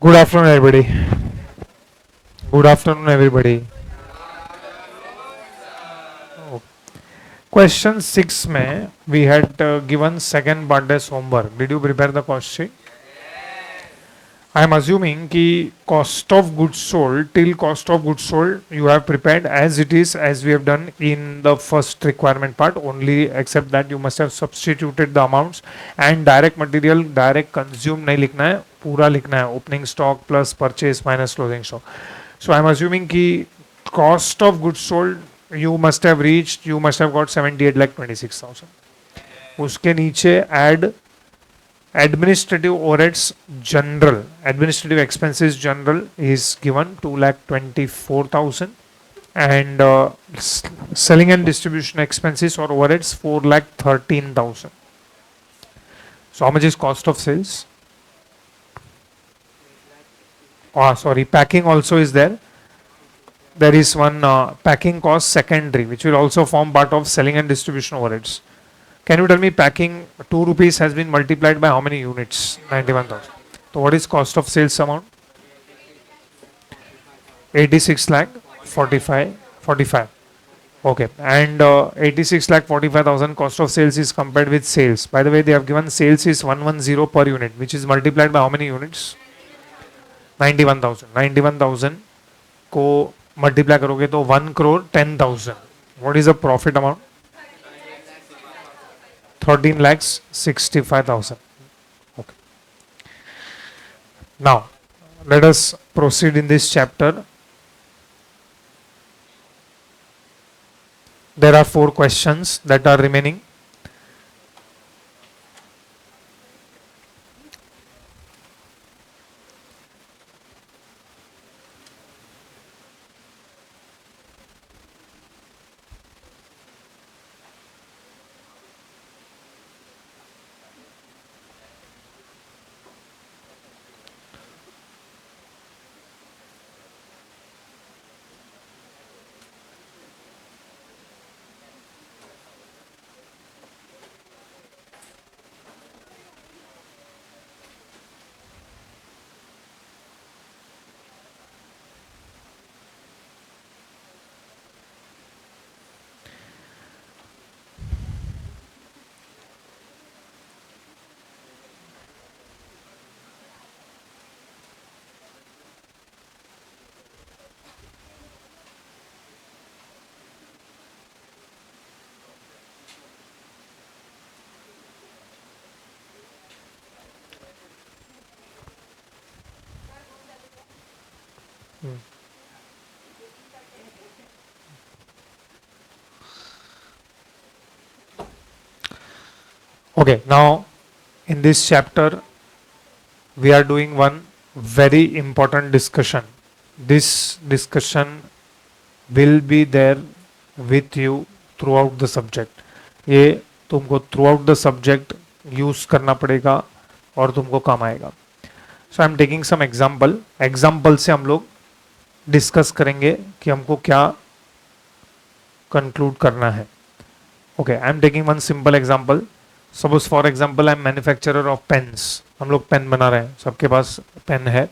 Good afternoon, everybody. Good afternoon, everybody. Oh. Question 6 में we had given second Bundles homework. Did you prepare the cost sheet? I am assuming कि cost of goods sold till cost of goods sold you have prepared as it is as we have done in the first requirement part, only except that you must have substituted the amounts and direct material direct consume नहीं लिखना है, पूरा लिखना है opening stock plus purchase minus closing stock. So I am assuming कि cost of goods sold you must have reached, you must have got 78 lakh 26,000. उसके नीचे add administrative overheads general, administrative expenses general is given 2,24,000 and selling and distribution expenses or overheads 4,13,000. So how much is cost of sales? Sorry, packing also is there. There is one packing cost secondary which will also form part of selling and distribution overheads. Can you tell me packing 2 rupees has been multiplied by how many units? 91,000. So what is cost of sales amount? 86 lakh 45. Okay, and 86 lakh 45,000 cost of sales is compared with sales. By the way, they have given sales is 110 per unit, which is multiplied by how many units? 91,000. 91,000 को multiply करोगे तो 1 crore 10,000. What is the profit amount? 13 lakhs 65,000. Okay. Now, let us proceed in this chapter. There are 4 questions that are remaining. Okay, now in this chapter we are doing one very important discussion. This discussion will be there with you throughout the subject. ये तुमको throughout the subject use करना पड़ेगा और तुमको काम आएगा. So I am taking some example से हम लोग डिस्कस करेंगे कि हमको क्या कंक्लूड करना है. Okay, I am taking one simple example. Suppose for example I am manufacturer of pens. हम लोग पेन बना रहे हैं, सबके पास पेन है.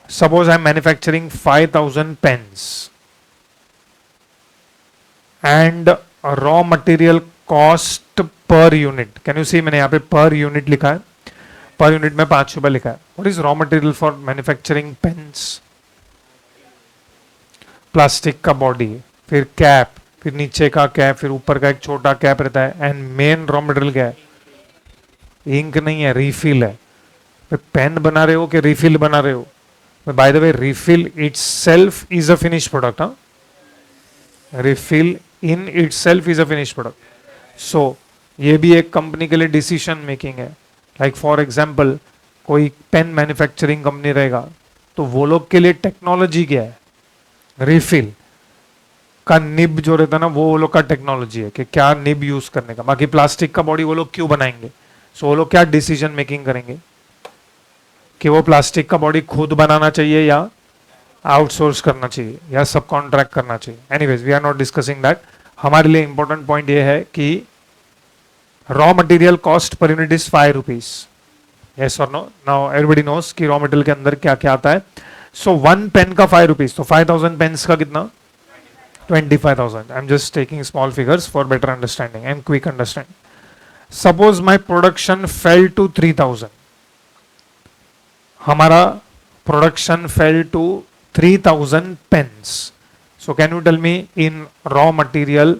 Suppose I am manufacturing 5,000 pens and raw material cost per unit. Can you see, मैंने यहाँ पे पर यूनिट लिखा है, पर यूनिट में 5 रुपए लिखा है. What is raw material for manufacturing pens? Plastic का बॉडी, फिर कैप, फिर नीचे का कैप, फिर ऊपर का एक छोटा कैप रहता है. एंड मेन रॉ मटेरियल क्या है? इंक नहीं है, रिफिल है. पेन बना रहे हो कि रिफिल बना रहे हो? By the way, refill itself is a finish product. हाँ, refill in itself is a finish product. So ये भी एक कंपनी के लिए डिसीजन मेकिंग है. लाइक फॉर एग्जाम्पल, कोई पेन मैन्युफैक्चरिंग कंपनी रहेगा तो वो लोग के लिए टेक्नोलॉजी क्या है? रिफिल का निब जो रहता है ना, वो लोग का टेक्नोलॉजी है कि क्या निब यूज करने का. बाकी प्लास्टिक का बॉडी वो लोग क्यों बनाएंगे? सो वो लोग क्या डिसीजन मेकिंग करेंगे कि वो प्लास्टिक का बॉडी खुद बनाना चाहिए या आउटसोर्स करना चाहिए या सब कॉन्ट्रैक्ट करना चाहिए. Anyways, we are not discussing that. हमारे लिए इंपॉर्टेंट पॉइंट ये है कि raw material cost per unit is 5 rupees. Yes और नो? नाउ एवरीबॉडी नोस कि रॉ मटेरियल के अंदर क्या क्या आता है. सो 1 पेन का 5 रुपीज, तो 5000 पेन्स का कितना? 25,000. I am just taking small figures for better understanding and quick understanding. Suppose my production fell to 3000. हमारा production fell to 3000 pens. So can you tell me in raw material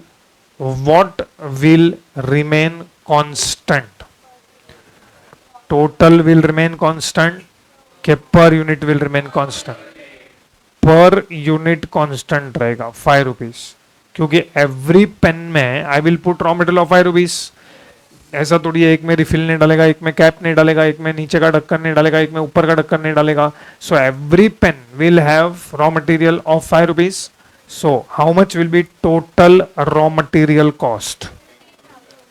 what will remain constant? Total will remain constant के per unit will remain constant? Per unit constant रहेगा 5 rupees, क्योंकि every pen में I will put raw material of 5 rupees. ऐसा थोड़ी है एक में refill नहीं डालेगा, एक में कैप नहीं डालेगा, एक में नीचे का ढक्कन नहीं डालेगा, एक में ऊपर का ढक्कन नहीं डालेगा. So every pen will have raw material of 5 rupees. So how much will be total raw material cost?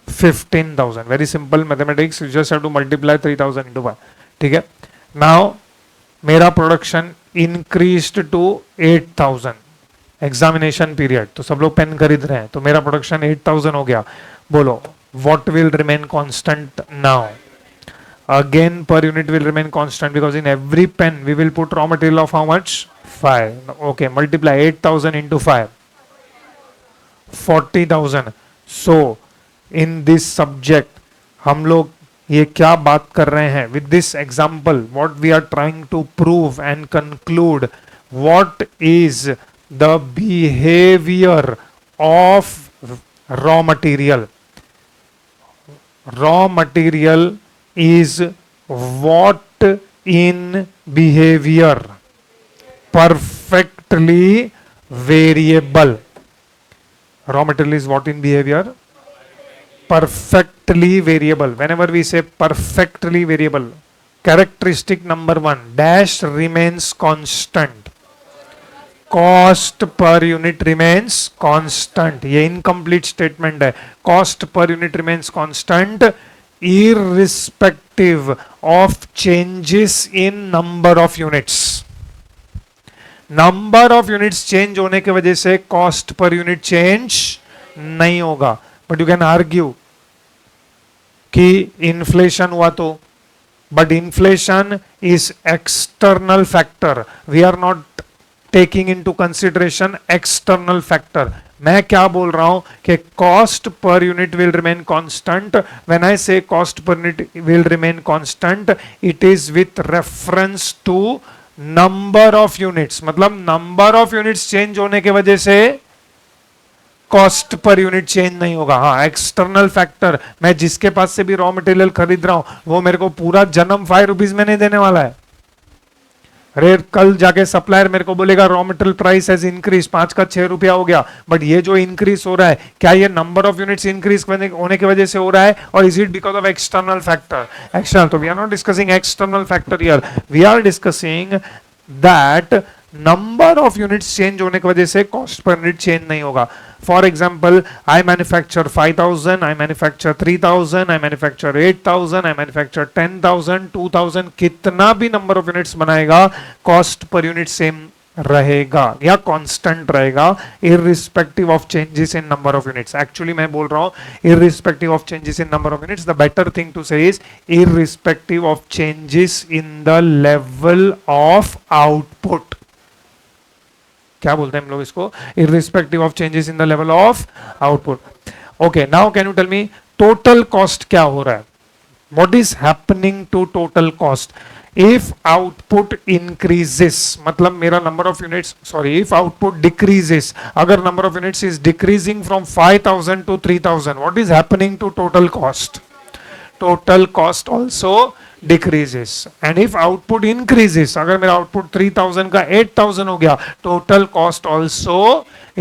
15,000. Very simple mathematics. You just have to multiply 3,000 into 5. ठीक है. Now मेरा production increased to 8,000. Examination period, तो सब लोग pen खरीद रहे हैं, तो मेरा प्रोडक्शन 8,000 हो गया. बोलो what will remain constant now? Again per unit will remain constant because in every pen we will put raw material of how much? 5. Okay, multiply 8,000 into 5. 40,000. So in this subject हम लोग ये क्या बात कर रहे हैं? With this example what we are trying to prove and conclude, what is the behavior of raw material? Raw material is what in behavior? Perfectly variable. Raw material is what in behavior? Perfectly variable. Whenever we say perfectly variable, characteristic number 1, dash remains constant. Cost per unit remains constant. ये incomplete statement है. Cost per unit remains constant irrespective of changes in number of units. Number of units change होने की वजह से cost per unit change नहीं होगा. But you can argue कि inflation हुआ तो, but inflation is external factor. We are not taking into consideration external factor. मैं क्या बोल रहा हूं कि cost per unit will remain constant. When I say cost per unit will remain constant, it is with reference to number of units. मतलब number of units change होने की वजह से कॉस्ट पर यूनिट चेंज नहीं होगा. हाँ, external factor, मैं जिसके पास से भी रॉ मटेरियल खरीद रहा हूं वो मेरे को पूरा जन्म 5 रुपीज में नहीं देने वाला है. अरे कल जाके सप्लायर मेरे को बोलेगा raw material price has increase, 5 का 6 रुपया हो गया. बट ये जो इंक्रीज हो रहा है, क्या ये नंबर ऑफ यूनिट्स इंक्रीज होने की वजह से हो रहा है, और is it because of external factor? External. तो we are not discussing external factor here, we are discussing that number of units change होने की वजह से कॉस्ट पर यूनिट चेंज नहीं होगा. For example, I manufacture 5,000, I manufacture 3,000, I manufacture 8,000, I manufacture 10,000, 2,000, कितना भी number of units बनाएगा cost per unit same रहेगा या कांस्टेंट रहेगा, irrespective of changes in number of units. Actually मैं बोल रहा हूं irrespective of changes in number of units. The better thing to say is irrespective of changes in the level of output. क्या बोलते हैं हम लोग इसको? Irrespective of changes in the level of output. Okay, now can you tell me total cost क्या हो रहा है? What is happening to total cost? If output increases, मतलब मेरा number of units, sorry, if output decreases, अगर number of units is decreasing from 5,000 to 3,000, what is happening to total cost? Total cost also decreases. And if output increases, अगर मेरा output 3,000 का 8,000 हो गया, total cost also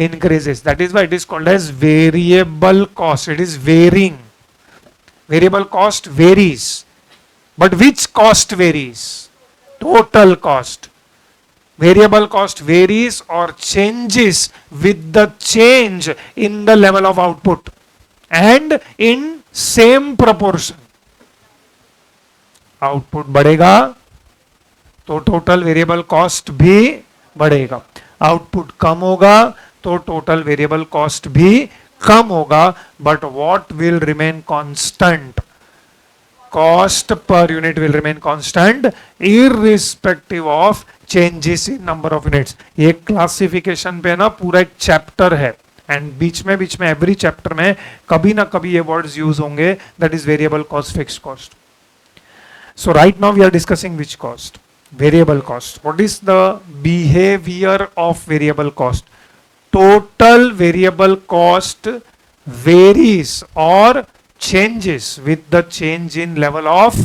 increases. That is why it is called as variable cost. It is varying. Variable cost varies. But which cost varies? Total cost. Variable cost varies or changes with the change in the level of output and in same proportion. Output बढ़ेगा तो total variable cost भी बढ़ेगा. Output कम होगा तो total variable cost भी कम होगा. But what will remain constant? cost per unit will remain constant irrespective of changes in number of units. ये classification पे ना पूरा एक चैप्टर है एंड बीच में एवरी चैप्टर में कभी ना कभी ये वर्ड्स यूज होंगे, that is variable cost, fixed cost. So right now we are discussing which cost? Variable cost. What is the behavior of variable cost? Total variable cost varies or changes with the change in level of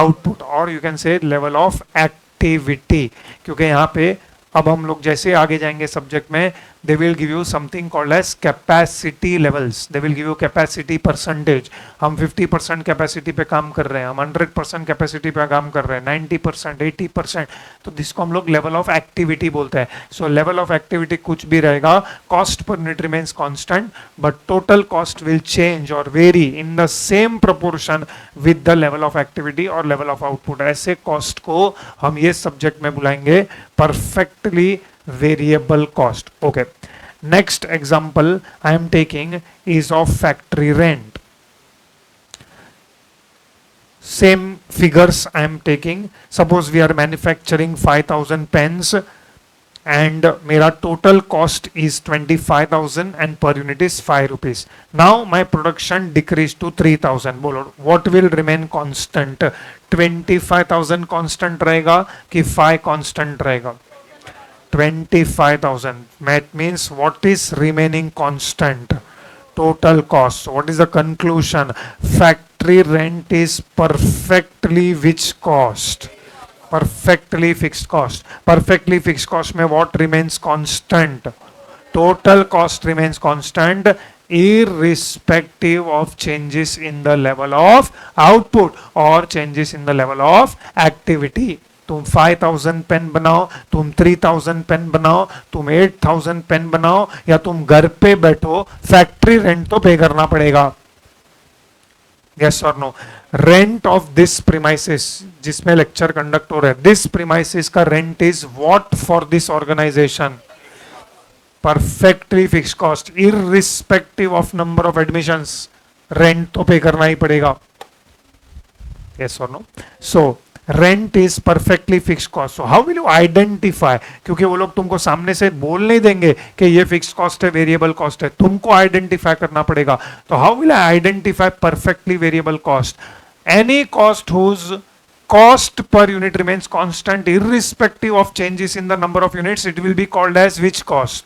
output, or you can say level of activity. क्योंकि यहाँ पे अब हम लोग जैसे आगे जाएंगे subject में, they will give you something called as capacity levels. They will give you capacity percentage. हम 50% कैपेसिटी पे काम कर रहे हैं, हम 100% कैपेसिटी पे काम कर रहे हैं, 90%, 80%, तो जिसको हम लोग लेवल ऑफ एक्टिविटी बोलते हैं. सो लेवल ऑफ एक्टिविटी कुछ भी रहेगा, cost per unit remains constant, but total cost will change और vary in the same proportion with the level of activity और लेवल ऑफ आउटपुट. ऐसे कॉस्ट को हम ये सब्जेक्ट में बुलाएंगे perfectly variable cost. Okay, next example I am taking is of factory rent. Same figures I am taking. Suppose we are manufacturing 5000 pens and मेरा total cost is 25,000 and per unit is 5 rupees. Now my production decreased to 3000. बोलो what will remain constant? 25,000 constant रहेगा कि 5 constant रहेगा? 25,000. That means what is remaining constant? Total cost. What is the conclusion? Factory rent is perfectly which cost? Perfectly fixed cost. Perfectly fixed cost में what remains constant? Total cost remains constant irrespective of changes in the level of output or changes in the level of activity. तुम 5000 pen बनाओ, तुम 3000 pen बनाओ, तुम 8000 pen बनाओ, या तुम घर पे बैठो, फैक्ट्री रेंट तो पे करना पड़ेगा. यस और no? Rent of this premises जिसमें लेक्चर कंडक्ट हो रहा है, दिस प्रीमाइसिस का rent is what for this organisation? Perfectly fixed cost irrespective of number of admissions. Rent तो पे करना ही पड़ेगा. यस और no? So rent is perfectly fixed cost. So how will you identify? क्योंकि वो लोग तुमको सामने से बोल नहीं देंगे कि ये फिक्स्ड कॉस्ट है, वेरिएबल कॉस्ट है, तुमको आइडेंटिफाई करना पड़ेगा. तो how will I identify perfectly variable cost? Any cost whose cost per unit remains constant irrespective of changes in the number of units, it will be called as which cost?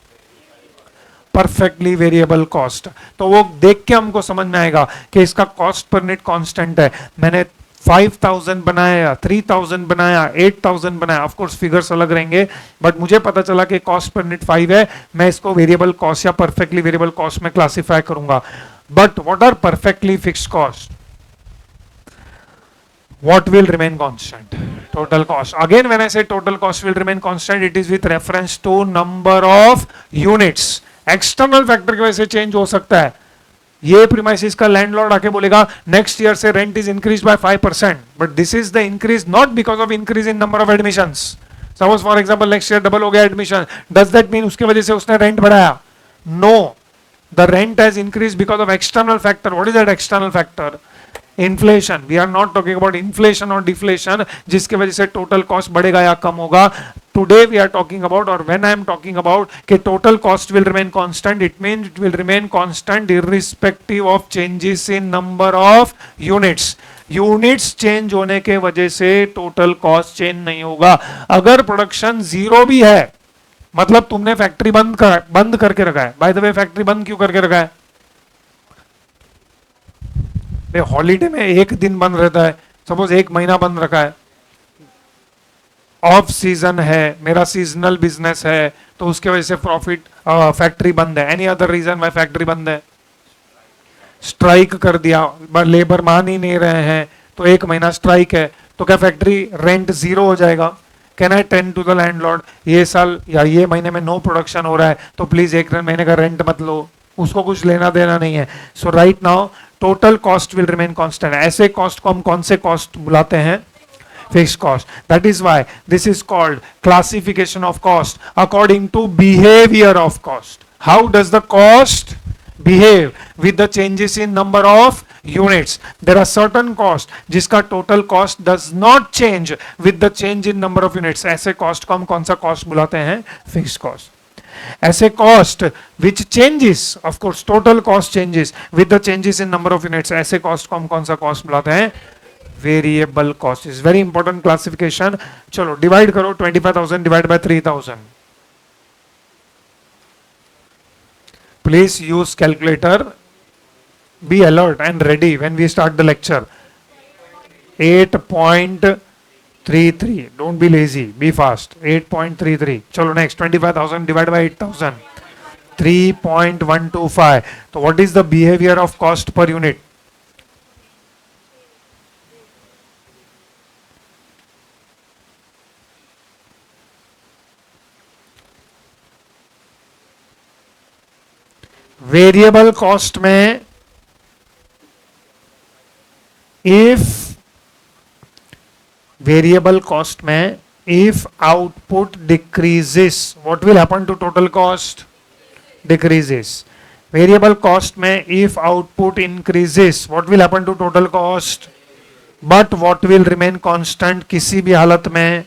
Perfectly variable cost. तो वो देख के हमको समझ में आएगा कि इसका कॉस्ट पर यूनिट कांस्टेंट है. मैंने 5000 बनाया, 3000 बनाया, 8000 बनाया, ऑफ कोर्स फिगर्स अलग रहेंगे, बट मुझे पता चला कि कॉस्ट पर यूनिट 5 है, मैं इसको वेरिएबल कॉस्ट या परफेक्टली वेरिएबल कॉस्ट में क्लासिफाई करूंगा. But what are perfectly fixed cost? What will remain constant? Total cost. Again, when I say total cost will remain constant, it is with reference to number of units. External factor की वजह से change हो सकता है. ये premises का landlord आके बोलेगा नेक्स्ट ईयर से rent is increase by 5%, but this is the increase not because of increase in number of admissions. Suppose for example next year double हो गया एडमिशन, डज दैट मीन उसके वजह से उसने रेंट बढ़ाया? No, the rent has increase because of external factor. What is that external factor? Inflation. We are not talking about inflation और deflation जिसकी वजह से टोटल कॉस्ट बढ़ेगा या कम होगा. Today we are talking about, और when I am talking about कि total cost will remain constant, it means it will remain constant irrespective of changes in number of units. Units change होने के वजह से टोटल कॉस्ट चेंज नहीं होगा. अगर production zero भी है, मतलब तुमने फैक्ट्री बंद करके रखा है. बाय द वे, फैक्ट्री बंद क्यों करके रखा है? हॉलीडे में एक दिन बंद रहता है, सपोज एक महीना बंद रखा है, ऑफ सीजन है, मेरा सीजनल बिजनेस है, तो उसके वजह से प्रॉफिट, फैक्ट्री बंद है. Any other reason why factory बंद है? स्ट्राइक कर दिया, लेबर मान ही नहीं रहे हैं, तो एक महीना स्ट्राइक है, तो क्या फैक्ट्री रेंट जीरो हो जाएगा? Can I tell to the landlord ये साल या ये महीने में नो प्रोडक्शन हो रहा है, तो प्लीज एक महीने का रेंट मत लो, उसको कुछ लेना देना नहीं है. So right now total cost will remain constant. ऐसे कॉस्ट को हम कौन से कॉस्ट बुलाते हैं? Fixed cost. That is why this is called classification of cost according to behaviour of cost. How does the cost behave with the changes in number of units, there are certain cost जिसका total cost does not change with the change in number of units, ऐसे cost को हम कौन सा cost बुलाते हैं? Fixed cost. ऐसे cost which changes, of course total cost changes with the changes in number of units, ऐसे cost को हम कौन सा कॉस्ट बुलाते हैं? Variable cost. Is very important classification. चलो डिवाइड करो 25,000 divide by 3,000. Please use calculator. Be alert and ready when we start the lecture. 8.33. Don't be lazy, be fast. 8.33. चलो नेक्स्ट. 25,000 divide by 8,000. 3.125. तो what is the behaviour of cost per unit? Variable cost में if variable cost में if output decreases, what will happen to total cost? Decreases. Variable cost में if output increases, what will happen to total cost? But what will remain constant? किसी भी हालत में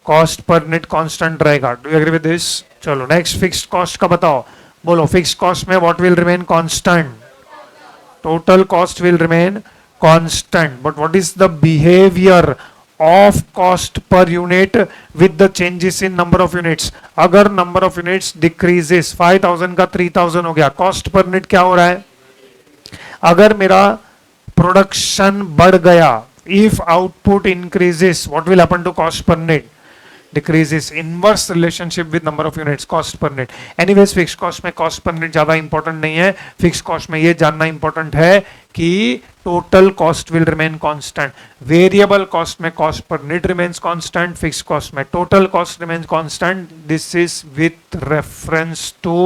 cost per unit constant रहेगा. Do you agree with this? चलो next. Fixed cost का बताओ. बोलो फिक्स्ड कॉस्ट में what will remain constant? Total cost will remain constant. But what is the behaviour of cost per unit with the changes in number of units? अगर number of units decreases, 5,000 का 3,000 हो गया, cost per unit क्या हो रहा है? अगर मेरा प्रोडक्शन बढ़ गया, if output increases, what will happen to cost per unit? decreases. Inverse relationship with number of units, cost per unit. Anyways fixed cost में cost per unit ज्यादा important नहीं है. Fixed cost में ये जानना important है कि total cost will remain constant. Variable cost में cost per unit remains constant. Fixed cost में total cost remains constant. This is with reference to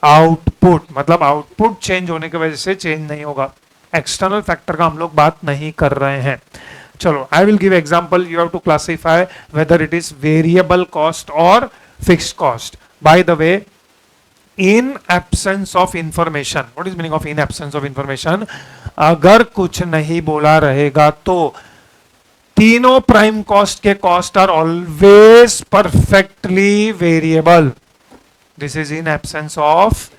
output. मतलब output change होने की वजह से change नहीं होगा. External factor का हम लोग बात नहीं कर रहे हैं. चलो I will give example. You have to classify whether it is variable cost or fixed cost. By the way, in absence of information, what is meaning of in absence of information? अगर कुछ नहीं बोला रहेगा तो तीनों prime cost के cost are always perfectly variable. This is in absence of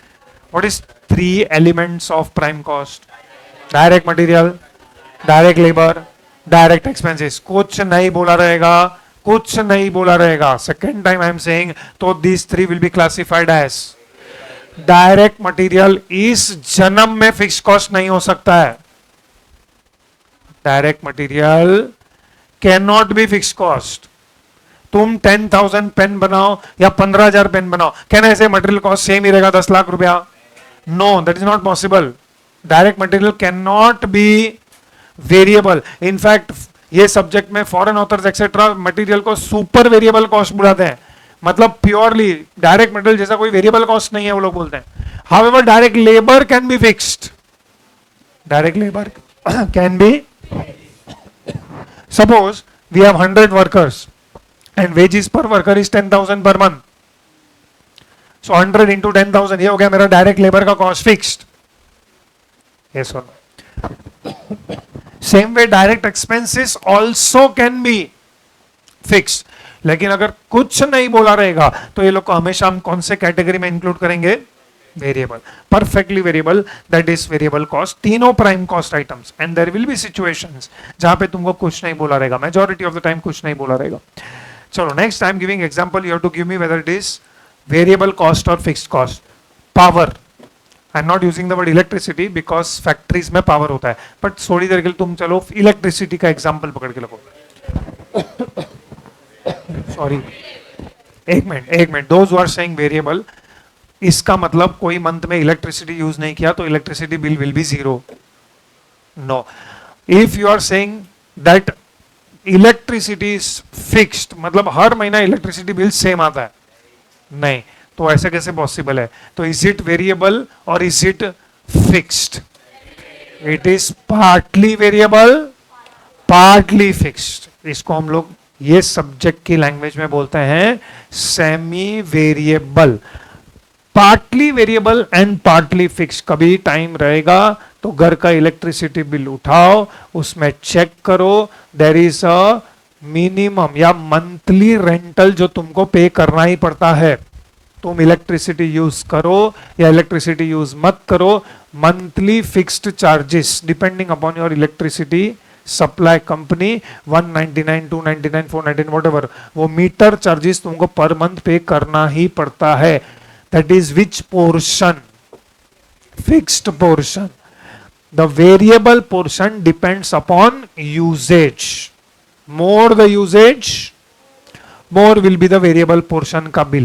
what is 3 elements of prime cost? Direct material, direct labour, direct expenses. कुछ नहीं बोला रहेगा, कुछ नहीं बोला रहेगा. Second time I am saying, तो this 3 will be classified as direct material. इस जन्म में फिक्स कॉस्ट नहीं हो सकता है. Direct material can not be fix cost. तुम 10,000 पेन बनाओ या 15,000 पेन बनाओ, कैन ऐसे मटेरियल कॉस्ट सेम ही रहेगा 10 लाख रुपया? No, that is not possible. Direct material can not be variable. In fact ये सब्जेक्ट में फॉरेन ऑथर्स एक्सेट्रा मटेरियल को सुपर वेरिएबल कॉस्ट बुलाते हैं. मतलब प्योरली डायरेक्ट मटेरियल जैसा कोई वेरिएबल कॉस्ट नहीं है वो लोग बोलते हैं. However direct labour can be fixed. Direct labour can be. Suppose we have 100 workers and wages per worker is 10,000 per month. So 100 into 10,000, ये हो गया मेरा डायरेक्ट लेबर का कॉस्ट फिक्स्ड. यस और no? Same way direct expenses also can be fixed. लेकिन अगर कुछ नहीं बोला रहेगा तो ये लोग को हमेशा हम कौन से कैटेगरी में इंक्लूड करेंगे? Variable. Perfectly variable, that is variable cost. तीनों prime cost items. And there will be situations जहां पे तुमको कुछ नहीं बोला रहेगा. मेजॉरिटी ऑफ द टाइम कुछ नहीं बोला रहेगा. चलो next time giving example, you have to give me whether it is variable cost और fixed cost. Power, I am not using the word electricity because factories में पावर होता है, but थोड़ी देर के लिए तुम चलो इलेक्ट्रिसिटी का एग्जांपल पकड़ के लगो. सॉरी, एक minute. Those who are saying variable, इसका मतलब कोई मंथ में इलेक्ट्रिसिटी यूज नहीं किया तो electricity bill will be 0. No, if you are saying that electricity is fixed, मतलब हर महीना इलेक्ट्रिसिटी बिल सेम आता है, नहीं, तो ऐसे कैसे पॉसिबल है? तो इज इट वेरिएबल और is it fixed? It is partly variable, partly fixed. इसको हम लोग ये सब्जेक्ट की लैंग्वेज में बोलते हैं semi variable. Partly variable and partly fix, कभी टाइम रहेगा तो घर का इलेक्ट्रिसिटी बिल उठाओ, उसमें चेक करो, देयर इज अ मिनिमम या मंथली रेंटल जो तुमको पे करना ही पड़ता है। तुम इलेक्ट्रिसिटी यूज करो या इलेक्ट्रिसिटी यूज मत करो, monthly fixed charges depending upon your electricity supply company, 199, 299, 499 whatever, वो मीटर चार्जेस तुमको पर मंथ पे करना ही पड़ता है। That is which portion? Fixed portion. The variable portion depends upon usage, more the usage, more will be the variable portion का bill,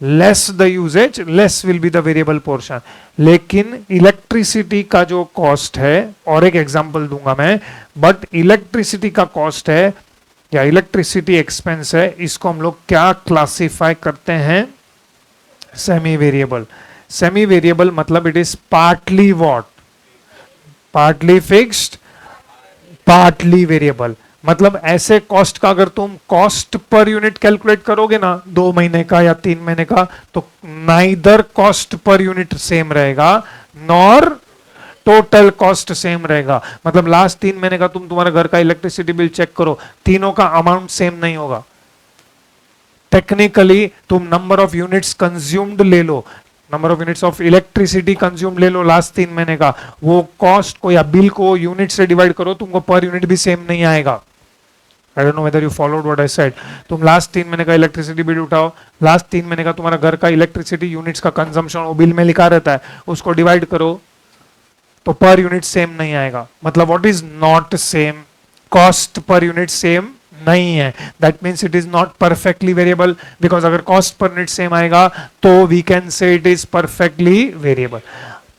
less the usage, less will be the variable portion। लेकिन electricity का जो cost है, और एक example दूंगा मैं, but electricity का कॉस्ट है या इलेक्ट्रिसिटी एक्सपेंस है, इसको हम लोग क्या क्लासिफाई करते हैं? Semi variable. सेमी वेरिएबल मतलब it is partly what? Partly fixed, partly variable. मतलब ऐसे कॉस्ट का अगर तुम कॉस्ट पर यूनिट कैलकुलेट करोगे ना 2 महीने का या 3 महीने का, तो neither cost per unit same रहेगा नॉर टोटल कॉस्ट सेम रहेगा। मतलब लास्ट 3 महीने का तुम तुम्हारे घर का इलेक्ट्रिसिटी बिल चेक करो, तीनों का अमाउंट सेम नहीं होगा। टेक्निकली तुम नंबर ऑफ यूनिट्स कंज्यूम्ड ले लो, number of units of electricity consume ले लो लास्ट 3 महीने का, वो कॉस्ट को या बिल को यूनिट से डिवाइड करो, तुमको पर यूनिट भी सेम नहीं आएगा। I don't know whether you followed what I said। तुम लास्ट 3 महीने का इलेक्ट्रिसिटी बिल उठाओ, लास्ट 3 महीने का तुम्हारा घर का इलेक्ट्रिसिटी यूनिट्स का कंजम्पशन वो बिल में लिखा रहता है, उसको डिवाइड करो तो पर यूनिट सेम नहीं आएगा। मतलब what is not same? Cost per unit same नहीं है, that means it is not perfectly variable, because अगर कॉस्ट पर यूनिट सेम आएगा तो we can say it is perfectly variable.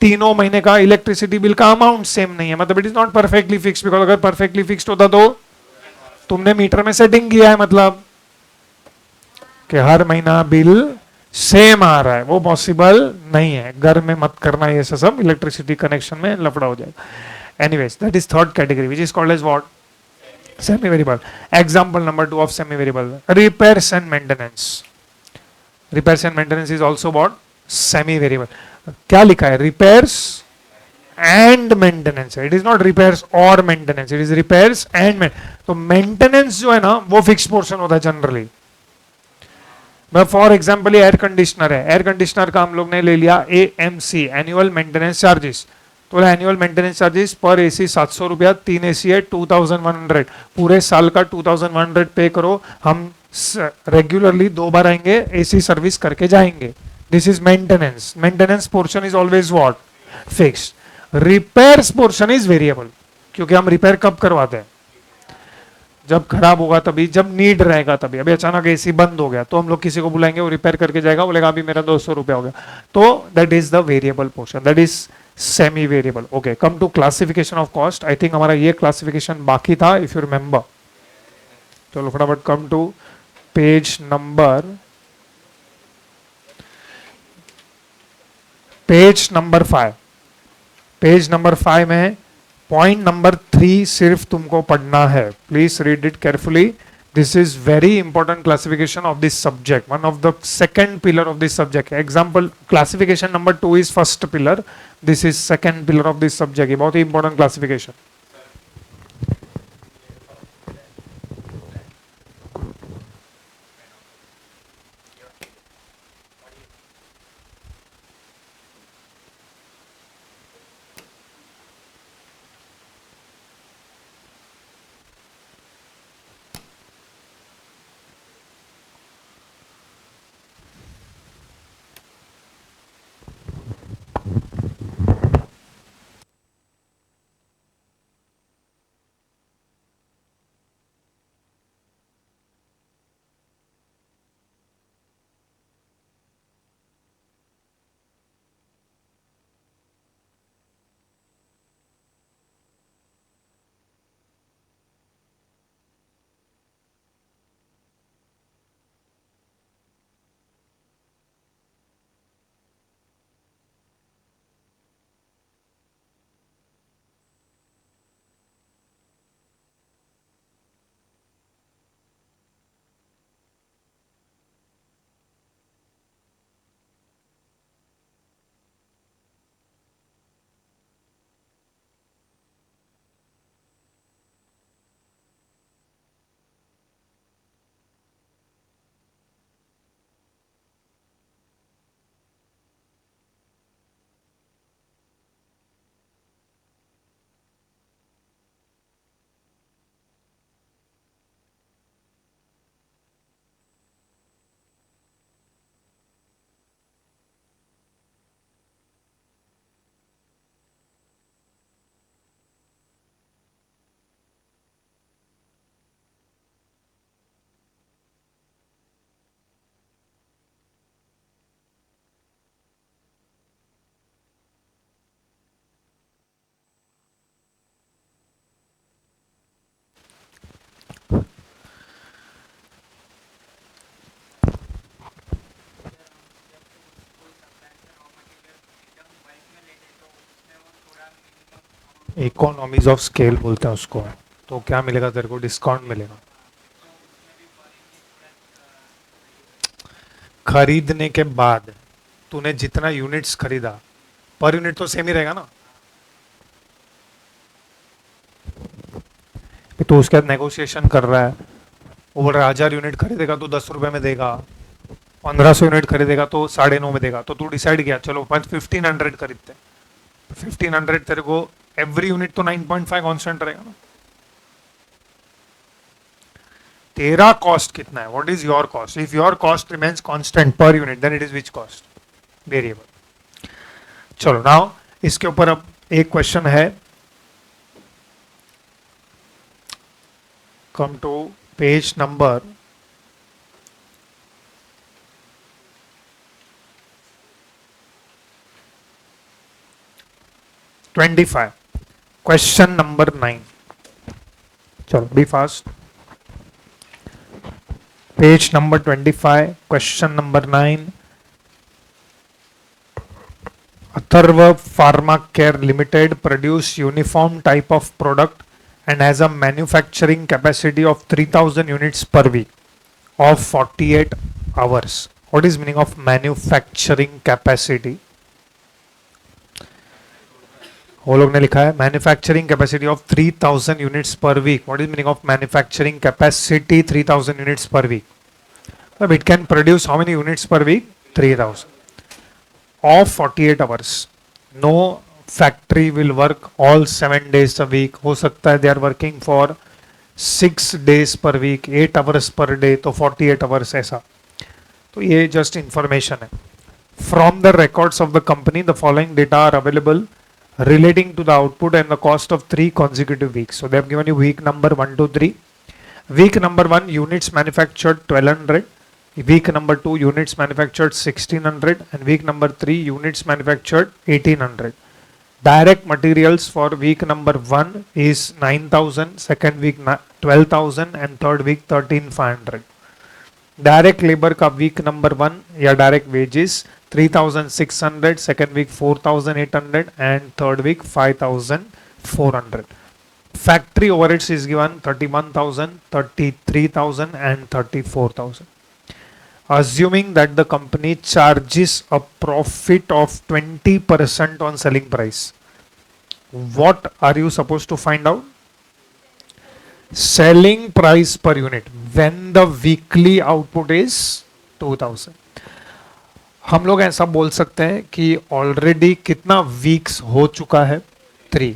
तीनों महीने का इलेक्ट्रिसिटी बिल का अमाउंट सेम नहीं है, मतलब it is not perfectly fixed, because अगर परफेक्टली फिक्स्ड होता तो तुमने मीटर में सेटिंग किया है, मतलब कि हर महीना बिल सेम आ रहा है, वो पॉसिबल नहीं है। घर में मत करना ये सब, इलेक्ट्रिसिटी कनेक्शन में लफड़ा हो जाएगा। Anyways that is third category which is called as what? Semi variable. Example number 2 of semi variable, repairs and maintenance. Repairs and maintenance is also what? Semi variable. क्या लिखा है? रिपेयर्स एंड मेंटेनेंस है, it is not repairs और maintenance, it is repairs and. तो maintenance जो है ना वो फिक्स पोर्शन होता है generally. For example air conditioner है, एयर कंडीशनर का हम लोग ने ले लिया एएमसी, एनुअल मेंटेनेंस चार्जेस। तो एनुअल मेंटेनेंस चार्जेस पर एसी 700 रुपया, 3 एसी है 2100, पूरे साल का 2100 पे करो। हम रेगुलरली 2 बार आएंगे, एसी सर्विस करके जाएंगे। This is maintenance. Maintenance portion is always what? Fixed. Repairs portion is variable, क्योंकि हम रिपेयर कब करवाते हैं? जब खराब होगा तभी, जब नीड रहेगा तभी। अभी अचानक एसी बंद हो गया तो हम लोग किसी को बुलाएंगे, वो रिपेयर करके जाएगा, बोलेगा अभी मेरा 200 रुपया हो गया। तो that is the variable portion, that is semi variable. Okay, come to classification of cost. I think हमारा ये क्लासिफिकेशन बाकी था, इफ यू रिमेंबर। चलो फटाफट come to page number 5। Page number 5 में पॉइंट नंबर 3 सिर्फ तुमको पढ़ना है। Please read it carefully. This is very important classification of this subject, one of the second pillar of this subject. Example classification number 2 is first pillar, this is second pillar of this subject. ये बहुत ही important classification. Economies of scale बोलते हैं उसको। तो क्या मिलेगा तेरे को, डिस्काउंट मिलेगा खरीदने के बाद। तूने जितना यूनिट्स खरीदा पर यूनिट तो सेम ही रहेगा ना। तो उसके बाद नेगोशिएशन कर रहा है, वो बोल रहा है 1000 यूनिट खरीदेगा तो 10 रुपए में देगा, 1500 यूनिट खरीदेगा तो 9.5 में देगा। तो तू डिसाइड किया चलो 1500 खरीदते, 1500 तेरे को एवरी यूनिट तो 9.5 कांस्टेंट रहेगा ना। तेरा कॉस्ट कितना है, what is your cost? If your cost remains constant per unit then it is which cost? Variable. चलो नाउ इसके ऊपर अब एक क्वेश्चन है, come to page number 25, question number 9। चलो be fast. Page number 25, question number 9। Atharva Pharma Care Limited produce uniform type of product and has a manufacturing capacity of 3000 units per week of 48 hours. What is meaning of manufacturing capacity? वो लोग ने लिखा है manufacturing capacity of 3000 units per week. What is meaning of manufacturing capacity 3000 units per week? अब it can produce how many units per week? 3000 of 48 hours. No factory will work all 7 days a week. हो सकता है they are working for 6 days per week, 8 hours per day, तो 48 hours ऐसा। तो ये just information है। From the records of the company, the following data are available relating to the output and the cost of 3 consecutive weeks. So they have given you week number 1 to 3. Week number 1 units manufactured 1200. Week number 2 units manufactured 1600 and week number 3 units manufactured 1800. Direct materials for week number 1 is 9000, second week 12000 and third week 13500. Direct labor का week number 1 या direct wages 3600, second week 4800 and third week 5400. Factory overheads is given 31000, 33000 and 34000. Assuming that the company charges a profit of 20% on selling price, what are you supposed to find out? Selling price per unit when the weekly output is 2000. हम लोग ऐसा बोल सकते हैं कि already कितना weeks हो चुका है? 3.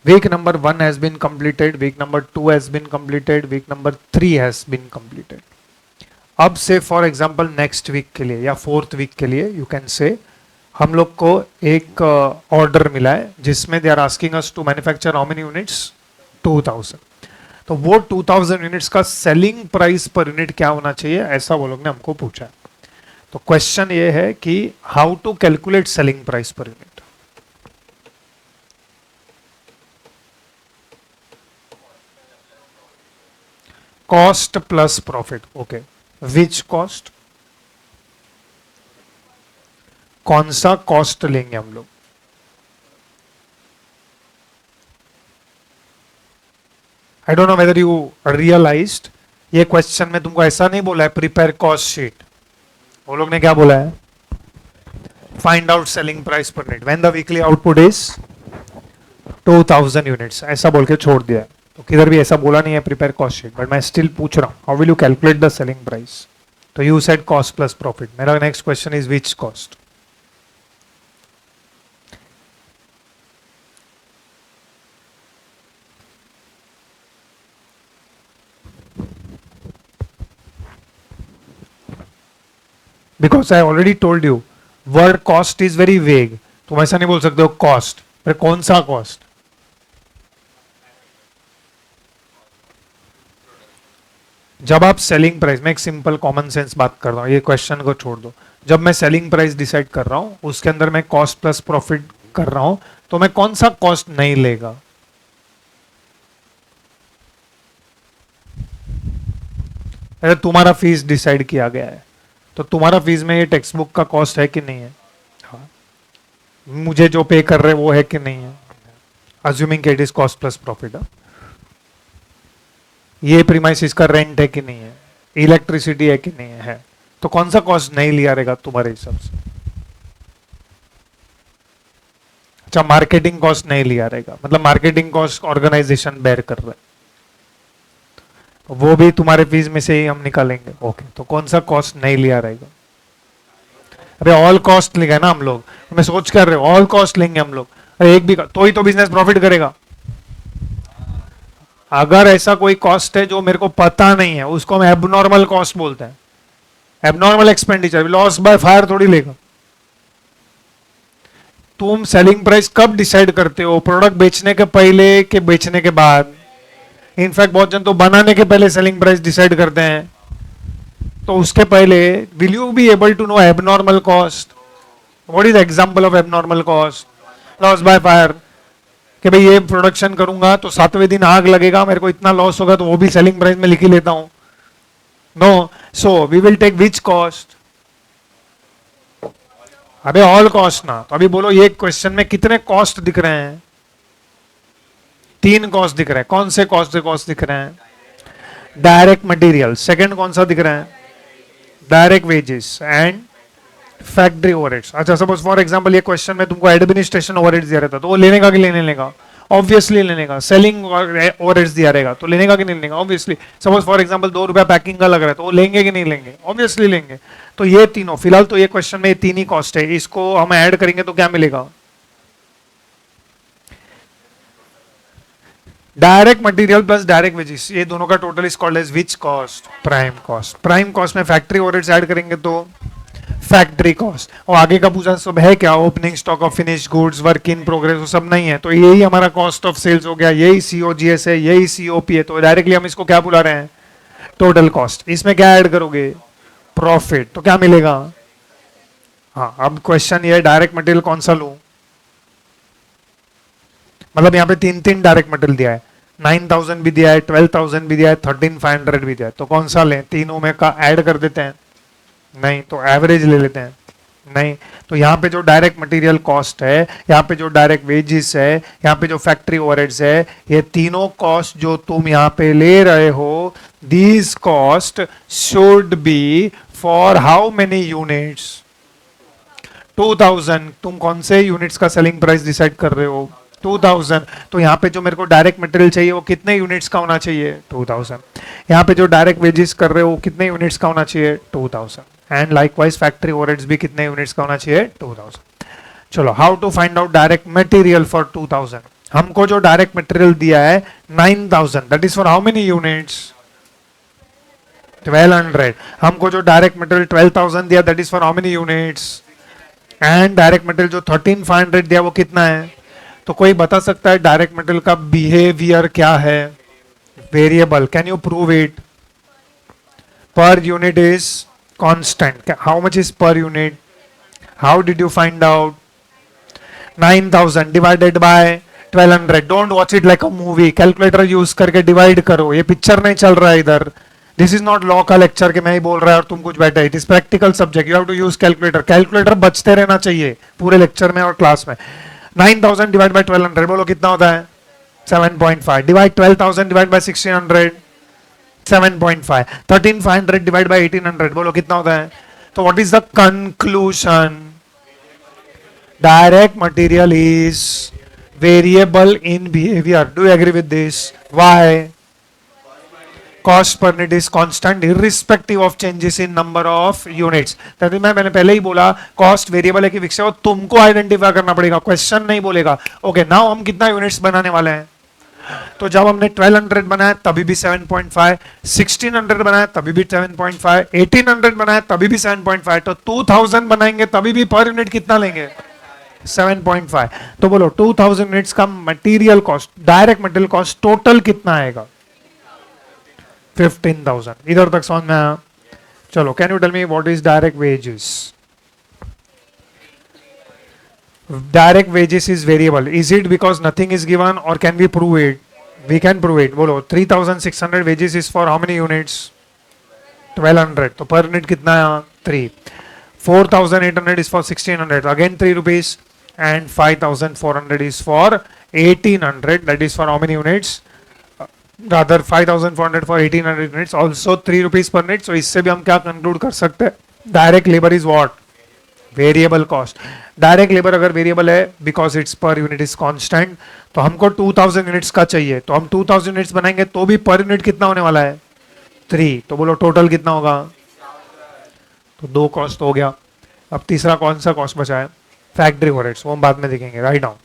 Week number 1 has been completed, week number 2 has been completed, week number 3 has been completed. अब से फॉर एग्जांपल नेक्स्ट वीक के लिए या 4th वीक के लिए यू कैन से हम लोग को एक ऑर्डर मिला है जिसमें they are asking us to manufacture how many units? 2000। तो वो 2000 यूनिट्स का सेलिंग प्राइस पर यूनिट क्या होना चाहिए, ऐसा वो लोग ने हमको पूछा है। तो क्वेश्चन ये है कि how to calculate selling price per unit. Cost plus profit. Okay, which cost? कौन सा कॉस्ट लेंगे हम लोग? I don't know whether you realised, ये क्वेश्चन में तुमको ऐसा नहीं बोला है प्रिपेयर कॉस्ट शीट। वो लोग ने क्या बोला है? Find out selling price per unit when the weekly output is 2000 units, ऐसा बोल के छोड़ दिया है। तो किधर भी ऐसा बोला नहीं है प्रिपेयर कॉस्ट शीट, बट मैं स्टिल पूछ रहा हूं how will you calculate the selling price? तो you said cost plus profit. मेरा next question is which cost? Because I already told you word cost is very vague. तुम ऐसा नहीं बोल सकते हो कॉस्ट, पर कौन सा कॉस्ट? जब आप सेलिंग प्राइस, मैं एक सिंपल कॉमन सेंस बात कर रहा हूं, ये क्वेश्चन को छोड़ दो। जब मैं सेलिंग प्राइस डिसाइड कर रहा हूं उसके अंदर मैं कॉस्ट प्लस प्रॉफिट कर रहा हूं, तो मैं कौन सा कॉस्ट नहीं लेगा? अगर तुम्हारा फीस डिसाइड किया गया है तो तुम्हारा फीस में ये टेक्स्ट बुक का कॉस्ट है कि नहीं है? हाँ। मुझे जो पे कर रहे वो है कि नहीं है? Assuming it is cost plus profit. ये प्रीमाइसिस का रेंट है कि नहीं है, इलेक्ट्रिसिटी है कि नहीं है, तो कौन सा कॉस्ट नहीं लिया रहेगा तुम्हारे हिसाब से? अच्छा, मार्केटिंग कॉस्ट नहीं लिया रहेगा, मतलब मार्केटिंग कॉस्ट ऑर्गेनाइजेशन बेयर कर रहा है, वो भी तुम्हारे फीस में से ही हम निकालेंगे। ओके, तो कौन सा कॉस्ट नहीं लिया रहेगा? अरे ऑल कॉस्ट लेंगे ना हम लोग, मैं सोच कर रहे हो ऑल कॉस्ट लेंगे हम लोग, अरे एक भी तो ही तो बिजनेस प्रॉफिट करेगा। अगर ऐसा कोई कॉस्ट है जो मेरे को पता नहीं है, उसको हम एबनॉर्मल कॉस्ट बोलते हैं। Abnormal expenditure loss by fire थोड़ी लेगा। तुम सेलिंग प्राइस कब डिसाइड करते हो? प्रोडक्ट बेचने के पहले के बेचने के बाद? इनफैक्ट बहुत जन तो बनाने के पहले सेलिंग प्राइस डिसाइड करते हैं, तो उसके पहले will you be able to know abnormal cost? What is example of abnormal cost? Loss by fire, कि भाई ये प्रोडक्शन करूंगा तो 7वें दिन आग लगेगा, मेरे को इतना लॉस होगा, तो वो भी सेलिंग प्राइस में लिख ही लेता हूं। No, so we will take which cost? अबे ऑल कॉस्ट ना। तो अभी बोलो ये क्वेश्चन में कितने कॉस्ट दिख रहे हैं? 3 कॉस्ट दिख रहे हैं। कौन से कॉस्ट दिख रहे हैं? Direct material. सेकंड कौन सा दिख रहा है? Direct wages and factory overheads. अच्छा, सपोज फॉर एग्जांपल ये क्वेश्चन में तुमको एडमिनिस्ट्रेशन ओवरहेड्स दिया रहता, तो वो लेने का कि लेने लेगा? ऑब्वियसली लेने का। सेलिंग ओवरहेड्स दिया रहेगा तो लेने का कि नहीं लेगा? ऑब्वियसली। सपोज फॉर एग्जांपल 2 रुपया पैकिंग का लग रहा है, तो वो लेंगे कि नहीं लेंगे? ऑब्वियसली लेंगे। तो ये तीनों, फिलहाल तो ये क्वेश्चन में ये 3 ही कॉस्ट है, इसको हम ऐड करेंगे तो क्या मिलेगा? Direct material plus direct wages, ये दोनों का total is called as which cost? Prime cost. Prime cost में फैक्ट्री ओवरहेड्स ऐड करेंगे तो फैक्ट्री कॉस्ट। और आगे का पूछा सब है क्या? Opening stock of finished goods, work in progress, वो सब नहीं है, तो यही हमारा कॉस्ट ऑफ सेल्स हो गया, यही सीओजीएस है, यही सीओपी है, तो डायरेक्टली हम इसको क्या बुला रहे हैं? Total cost. इसमें क्या ऐड करोगे? प्रॉफिट। तो क्या मिलेगा? हाँ, अब क्वेश्चन ये है डायरेक्ट मटेरियल कौन सा लूं? मतलब यहाँ पे 3 डायरेक्ट मटेरियल दिया है, 9000 भी दिया है, 12000 भी दिया है, 13500 भी दिया है, तो कौन सा लें? तीनों में का ऐड कर देते हैं? नहीं, तो एवरेज ले लेते हैं? नहीं, तो यहाँ पे जो डायरेक्ट मटेरियल कॉस्ट है, यहाँ पे जो डायरेक्ट वेजेस है, यहाँ पे जो फैक्ट्री ओवरहेड्स है, ये तीनों कॉस्ट जो तुम यहाँ पे ले रहे हो, these cost should be for how many units? 2000। तुम कौन से यूनिट्स का सेलिंग प्राइस डिसाइड कर रहे हो? 2000। तो यहाँ पे जो मेरे को डायरेक्ट मटेरियल चाहिए वो कितने यूनिट्स का होना चाहिए? 2000। यहाँ पे जो डायरेक्ट वेजेस कर रहे हो कितने यूनिट्स का होना चाहिए? 2000। एंड लाइकवाइज फैक्ट्री ओवरहेड्स भी कितने यूनिट्स का होना चाहिए? 2000। चलो, how to find out direct material for 2000? हमको जो डायरेक्ट मटेरियल दिया है 9000, that is for how many units? 1200। हमको जो डायरेक्ट मटेरियल 12000 दिया, that is for how many units? And direct material जो 13500 दिया वो कितना है? तो कोई बता सकता है डायरेक्ट मटेरियल का बिहेवियर क्या है? Variable. Can you prove it? पर unit is constant. How much is पर unit? How did you find out? 9000 divided by 1200। Don't watch it like a movie, calculator use करके डिवाइड करो, ये picture नहीं चल रहा है इधर। दिस इज नॉट लॉ का लेक्चर कि मैं ही बोल रहा है और तुम कुछ बैठे। It is practical subject, you have to use calculator. Calculator बचते रहना चाहिए पूरे लेक्चर में और क्लास में। 9000 डिवाइड बाय 1200, बोलो कितना होता है? 7.5। Divide 12000 divide by 1600, 7.5। 13500 divide by 1800, बोलो कितना होता है? तो what is the conclusion? Direct material is variable in behaviour. Do you agree with this? Why? Cost per unit is constant irrespective of changes in number of units. तभी मैंने पहले ही बोला cost variable है कि फिक्स है, और तुमको identify करना पड़ेगा, क्वेश्चन नहीं बोलेगा। ओके, नाउ हम कितना यूनिट्स बनाने वाले हैं? तो जब हमने 1200 बनाया तभी भी 7.5, 1600 बनाया तभी भी 7.5, 1800 बनाया तभी भी 7.5, तो 2000 बनाएंगे तभी भी पर यूनिट कितना लेंगे? 7.5। तो बोलो 2000 यूनिट्स का material cost, direct material cost total कितना आएगा? 15,000। इधर तक समझ में आया? चलो, can you tell me what is direct wages? Direct wages is variable. Is it because nothing is given और can we prove it? We can prove it. बोलो 3600 wages is for how many units? 1200। तो per unit कितना है? 3। 4800 is for 1600, again 3 rupees, and 5400 is for 1800, that is for how many units? Rather 5400 for 1800 units, also 3 rupees per unit. So इससे भी हम क्या conclude कर सकते हैं? Direct labor is what? Variable cost. Direct labor अगर variable है because its per unit is constant, तो हमको 2000 units का चाहिए, तो हम 2000 units बनाएंगे तो भी per unit कितना होने वाला है? 3. तो बोलो total कितना होगा? तो 2 cost हो गया. अब तीसरा कौन सा cost बचा है? Factory overheads, वो हम बाद में देखेंगे. Write down.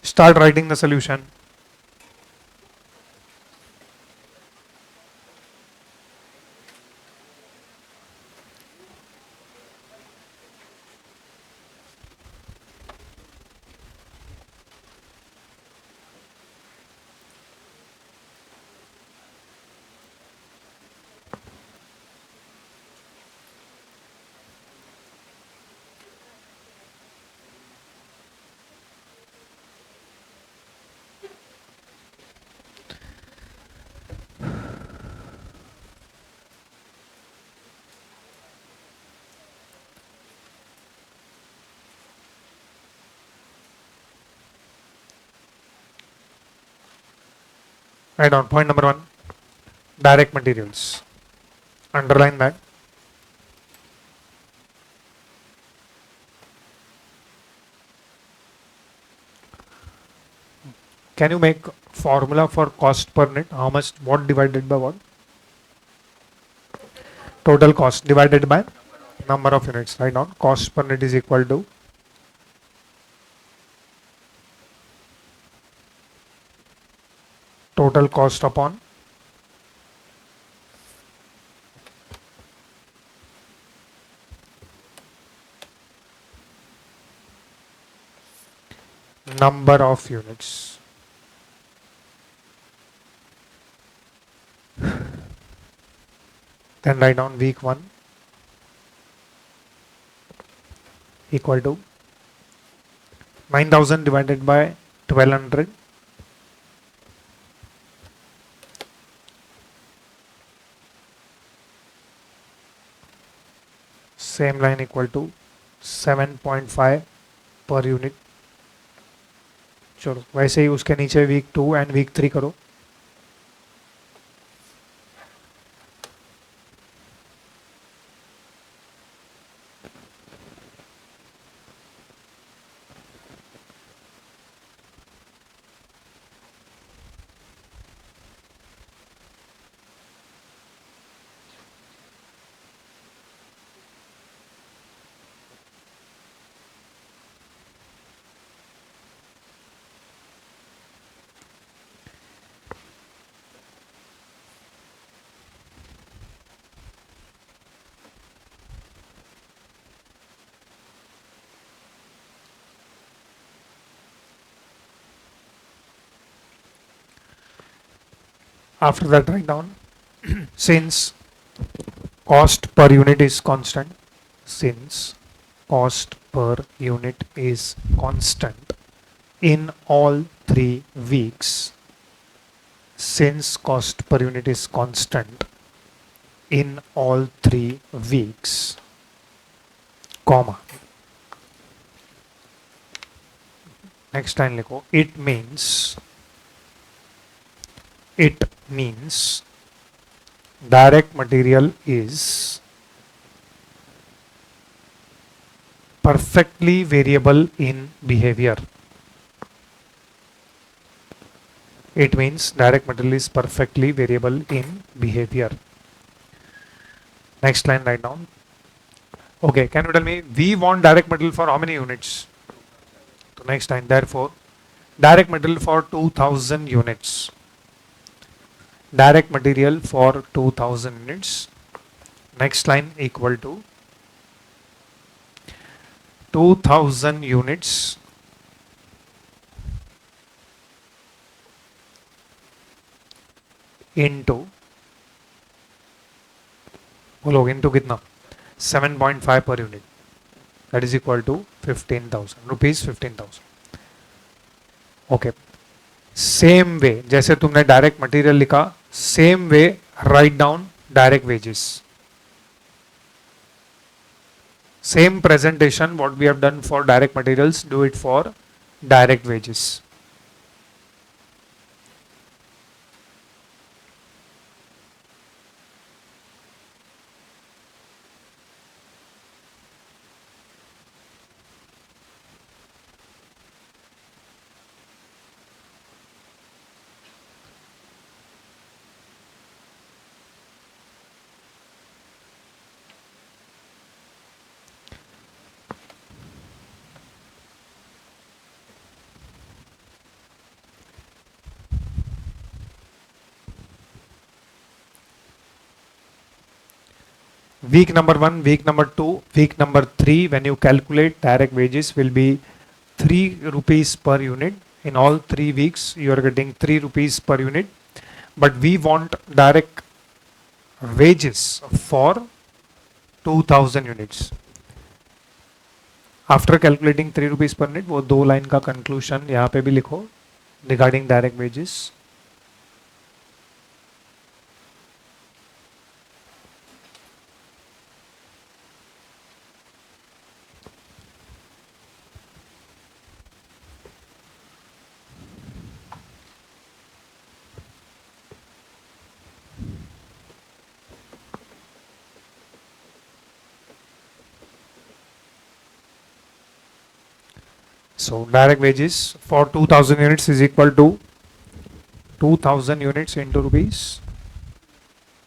Start writing the solution. Write down point number 1, direct materials. Underline that. Can you make formula for cost per unit? How much, what divided by what? Total cost divided by number of units. Write down cost per unit is equal to total cost upon number of units. Then write down week 1 equal to 9000 divided by 1200. Same line equal to 7.5 per unit. चलो वैसे ही उसके नीचे week 2 and week 3 करो. After that, write down since cost per unit is constant, since cost per unit is constant in all 3 weeks, since cost per unit is constant in all 3 weeks, comma. Next line लिखो, it means direct material is perfectly variable in behavior. It means direct material is perfectly variable in behavior. Next line, write down. Okay, can you tell me, we want direct material for how many units? So next line, therefore, direct material for 2000 units. Direct material for 2000 units. Next line equal to 2000 units into, बोलोगे into कितना? 7.5 per unit. That is equal to 15,000 rupees. 15,000. Okay. Same way जैसे तुमने direct material लिखा, same way write down direct wages. Same presentation what we have done for direct materials, do it for direct wages. week number 1, week number 2, week number 3, when you calculate direct wages will be 3 rupees per unit. In all 3 weeks, you are getting 3 rupees per unit. But we want direct wages for 2000 units. After calculating 3 rupees per unit, वो 2 line का conclusion यहाँ पे भी लिखो regarding direct wages. So direct wages for 2000 units is equal to 2000 units into rupees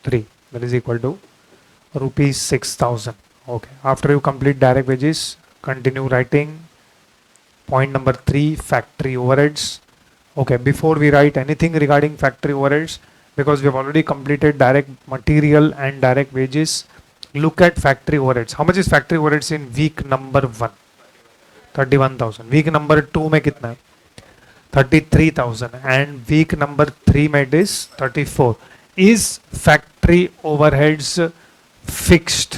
3, that is equal to rupees 6000. Okay, after you complete direct wages, continue writing point number 3, factory overheads. Okay, before we write anything regarding factory overheads, because we have already completed direct material and direct wages, look at factory overheads. How much is factory overheads in week number 1? 31,000. Week number 2 में कितना है? 33,000. And week number 3 में it is 34. Is factory overheads fixed?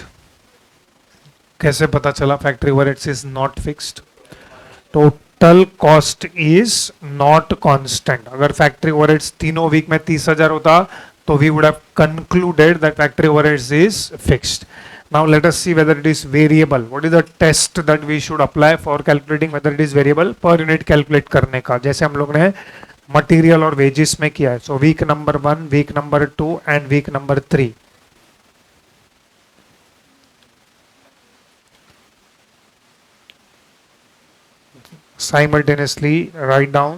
कैसे पता चला factory overheads is not fixed? Total cost is not constant. अगर factory overheads तीनों week में 30,000 होता तो we would have concluded that factory overheads is fixed. Now let us see whether it is variable. What is the test that we should apply for calculating whether it is variable? Per unit calculate करने का, जैसे हम लोग ने material और wages में किया है. So week number 1, week number 2 and week number 3. Simultaneously write down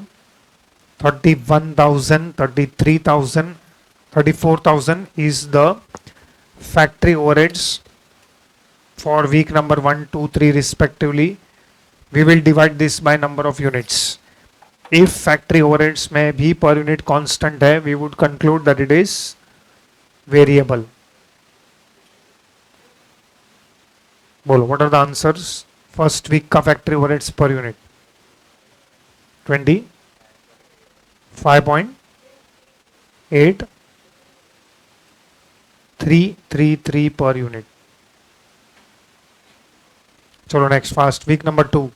31,000, 33,000, 34,000 is the factory overheads for week number 1, 2, 3 respectively. We will divide this by number of units. If factory overheads में भी per unit constant है, we would conclude that it is variable. बोलो, what are the answers? First week का factory overheads per unit 25.8 333 per unit. चलो next fast. Week number 2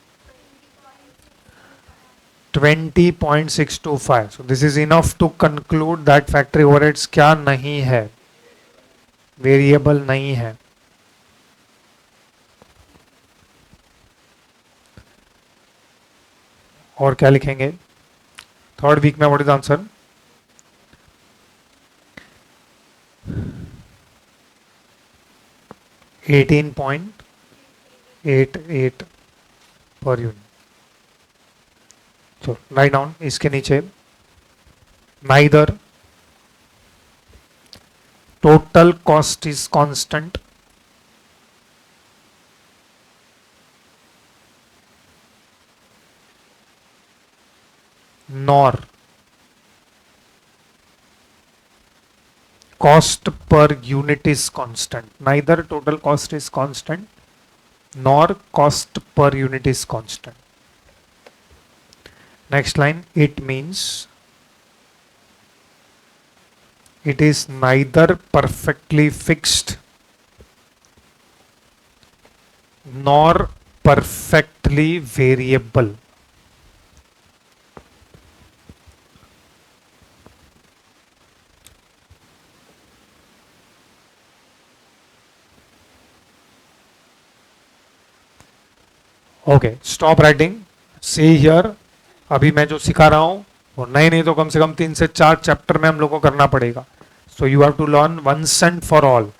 20.625. so this is enough to conclude that factory overheads क्या नहीं है? Variable नहीं है. और क्या लिखेंगे? थर्ड वीक में what is answer? $18.88 per unit. तो राइट डाउन इसके नीचे neither total cost is constant nor cost per unit is constant. Neither total cost is constant nor cost per unit is constant. Next line, it means it is neither perfectly fixed nor perfectly variable. Okay, stop writing. See here, अभी मैं जो सिखा रहा हूँ वो नहीं तो कम से कम 3 से 4 चैप्टर में हम लोग को करना पड़ेगा. So you have to learn once and for all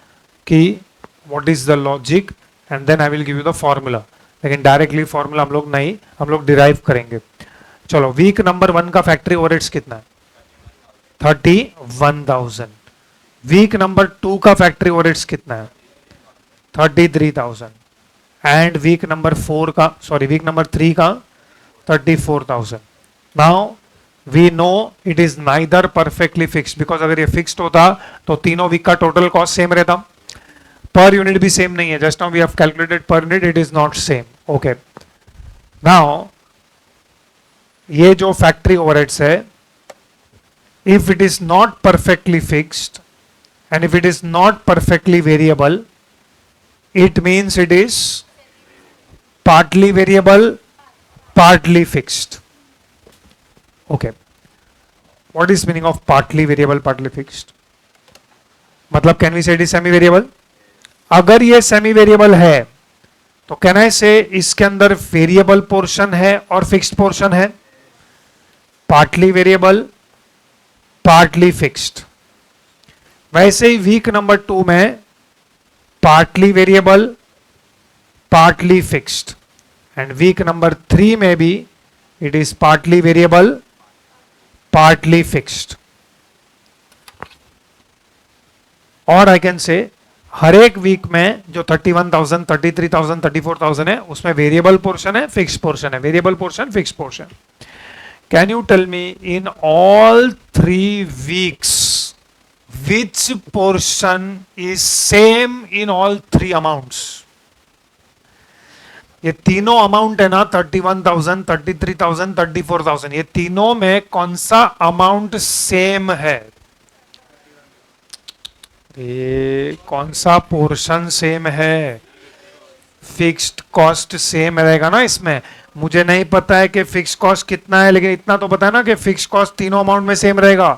कि what is the logic and then I will give you the formula. लेकिन डायरेक्टली फॉर्मूला हम लोग नहीं, हम लोग डिराइव करेंगे. चलो, वीक नंबर 1 का फैक्ट्री ओवरहेड्स कितना है? 31,000. वीक नंबर 2 का फैक्ट्री ओवरहेड्स कितना है? 33,000. एंड वीक नंबर 4 का, सॉरी वीक नंबर 3 का 34,000. Now we know it is neither perfectly fixed, because अगर ये फिक्स्ड होता तो तीनों वीक का टोटल कॉस्ट सेम रहता. पर यूनिट भी सेम नहीं है. Just now we have calculated per unit, it is not same. Okay, now ये जो फैक्ट्री ओवरहेड्स है, if it is not perfectly fixed and if it is not perfectly variable, it means it is partly variable, partly fixed. Okay, what is meaning of partly variable, partly fixed? मतलब can we say it is semi variable? अगर ये semi variable है तो can I say इसके अंदर variable portion है और fixed portion है? Partly variable, partly fixed. वैसे ही वीक नंबर 2 में partly variable, partly fixed, and week number 3 में भी it is partly variable, partly fixed. और आई कैन से हर एक वीक में जो 31,000, 33,000, 34,000 है उसमें वेरिएबल पोर्शन है, फिक्स पोर्शन है. Variable portion, fix portion. Can you tell me in all 3 weeks which portion is same in all 3 amounts? ये तीनों अमाउंट है ना, 31,000, 33,000, 34,000, ये तीनों में कौन सा अमाउंट सेम है? ये कौन सा पोर्शन सेम है? फिक्स्ड कॉस्ट सेम रहेगा ना इसमें. मुझे नहीं पता है कि फिक्स कॉस्ट कितना है, लेकिन इतना तो पता है ना कि फिक्स कॉस्ट तीनों अमाउंट में सेम रहेगा.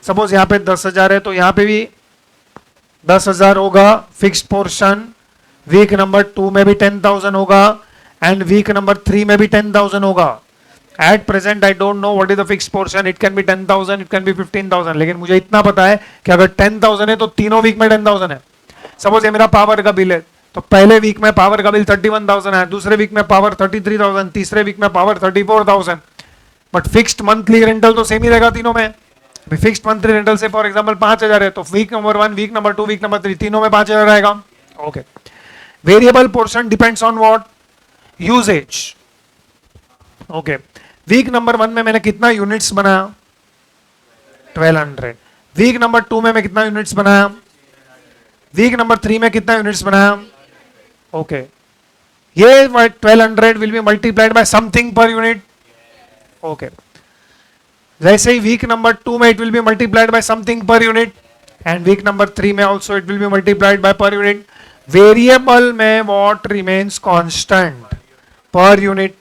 सपोज यहाँ पे 10,000 है तो यहाँ पे भी 10,000 होगा फिक्स्ड पोर्शन. वीक नंबर 2 में भी 10,000 होगा एंड वीक नंबर 3 में भी 10,000 होगा. At present I don't know what is the fix portion. It can be 10,000, it can be 15,000, लेकिन मुझे इतना पता है कि अगर 10,000 है तो तीनों वीक में 10,000 है. सपोज ये मेरा पावर का बिल है तो पहले वीक में पावर का बिल 31,000 है, दूसरे वीक में पावर 33,000, तीसरे वीक में power 34,000. But fixed monthly rental तो सेम ही रहेगा तीनों में. फिक्स्ड मंथली रेंटल से फॉर एग्जांपल 5,000 है तो week number 1, week number 2, week number 3 तीनों में 5,000 रहेगा. Okay, variable portion depends on what? Usage. Okay, week number 1 में मैंने कितना यूनिट्स बनाया? 1200. वीक नंबर 2 में मैं कितना यूनिट्स बनाया? वीक नंबर 3 में कितना यूनिट्स बनाया? ओके, ये 1200 will be multiplied by something per unit. Okay, जैसे ही वीक नंबर 2 में it will be multiplied by something per unit and week number 3 में also it will be multiplied by per unit. Variable में what remains constant? Per unit.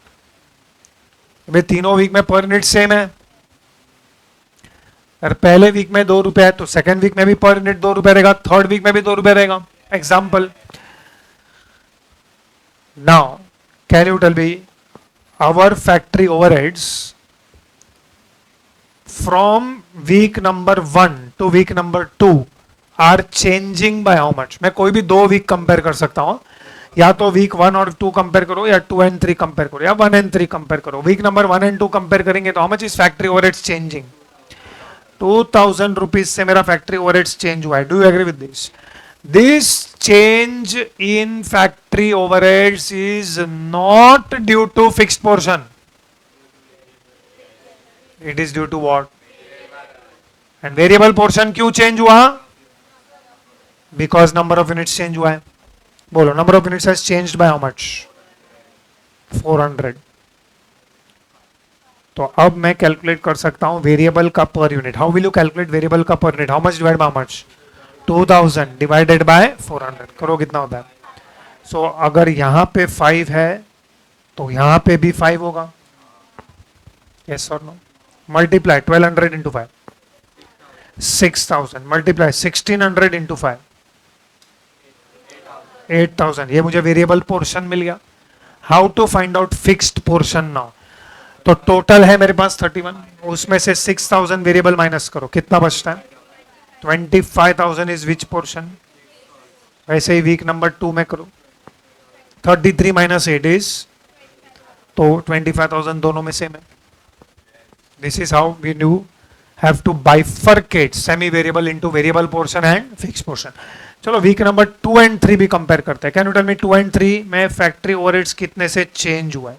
वे तीनों week में पर unit same है. अगर पहले वीक में 2 रुपए है तो सेकेंड वीक में भी पर यूनिट 2 रुपए रहेगा, थर्ड वीक में भी 2 रुपए रहेगा. Example. Now, can you tell me our factory overheads from week number 1 to week number 2 are changing by how much? मैं कोई भी 2 वीक कंपेयर कर सकता हूं, या तो वीक 1 और 2 कंपेयर करो, या 2 एंड 3 कंपेयर करो, या 1 एंड 3 कंपेयर करो. वीक नंबर 1 एंड 2 कंपेयर करेंगे तो how much is factory overheads changing? 2,000 rupees से मेरा फैक्ट्री ओवरहेड्स चेंज हुआ है. Do you agree with this? This change in factory overheads is not due to fixed portion. It is due to what? And variable portion क्यों change हुआ? Because number of units change हुआ है. बोलो, number of units has changed by how much? 400. तो अब मैं calculate कर सकता हूं वेरिएबल का per unit. How will you calculate variable का per unit? How much divide by how much? 2000 divided by 400. करो कितना होता है? सो अगर यहां पे 5 है तो यहां पे भी 5 होगा. यस और no? Multiply 1200 into 5, 6000. Multiply 1600 into 5, 8000. ये मुझे वेरिएबल पोर्शन मिल गया. How to find out fixed portion now? तो टोटल है मेरे पास 31, उसमें से 6000 वेरिएबल माइनस करो, कितना बचता है? 25,000 इज विच पोर्शन? वैसे ही वीक नंबर 2 में करो, 33 माइनस 8 इज, तो 25,000 दोनों में सेम है. This is how we new have to bifurcate semi variable into variable portion and fix portion. चलो वीक नंबर 2 एंड 3 भी कंपेयर करते हैं. Can you tell me 2 and 3 में फैक्ट्री ओवरहेड्स कितने से चेंज हुआ है?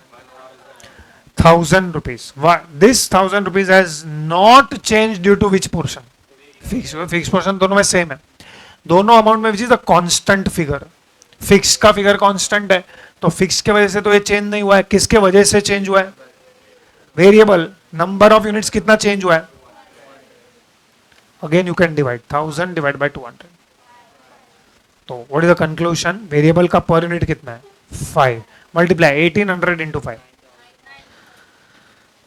1,000 rupees. This 1,000 rupees has not change due to which portion? Fix portion दोनों में सेम है. दोनों अमाउंट में which is the constant figure, fix का फिगर कांस्टेंट है, तो फिक्स के वजह से तो ये चेंज नहीं हुआ है, किसके वजह से चेंज हुआ है, वेरिएबल, नंबर ऑफ यूनिट्स कितना चेंज हुआ है, again you can divide 1000 divide by 200, तो what is the conclusion, variable का पर यूनिट कितना है 5, multiply 1800 into 5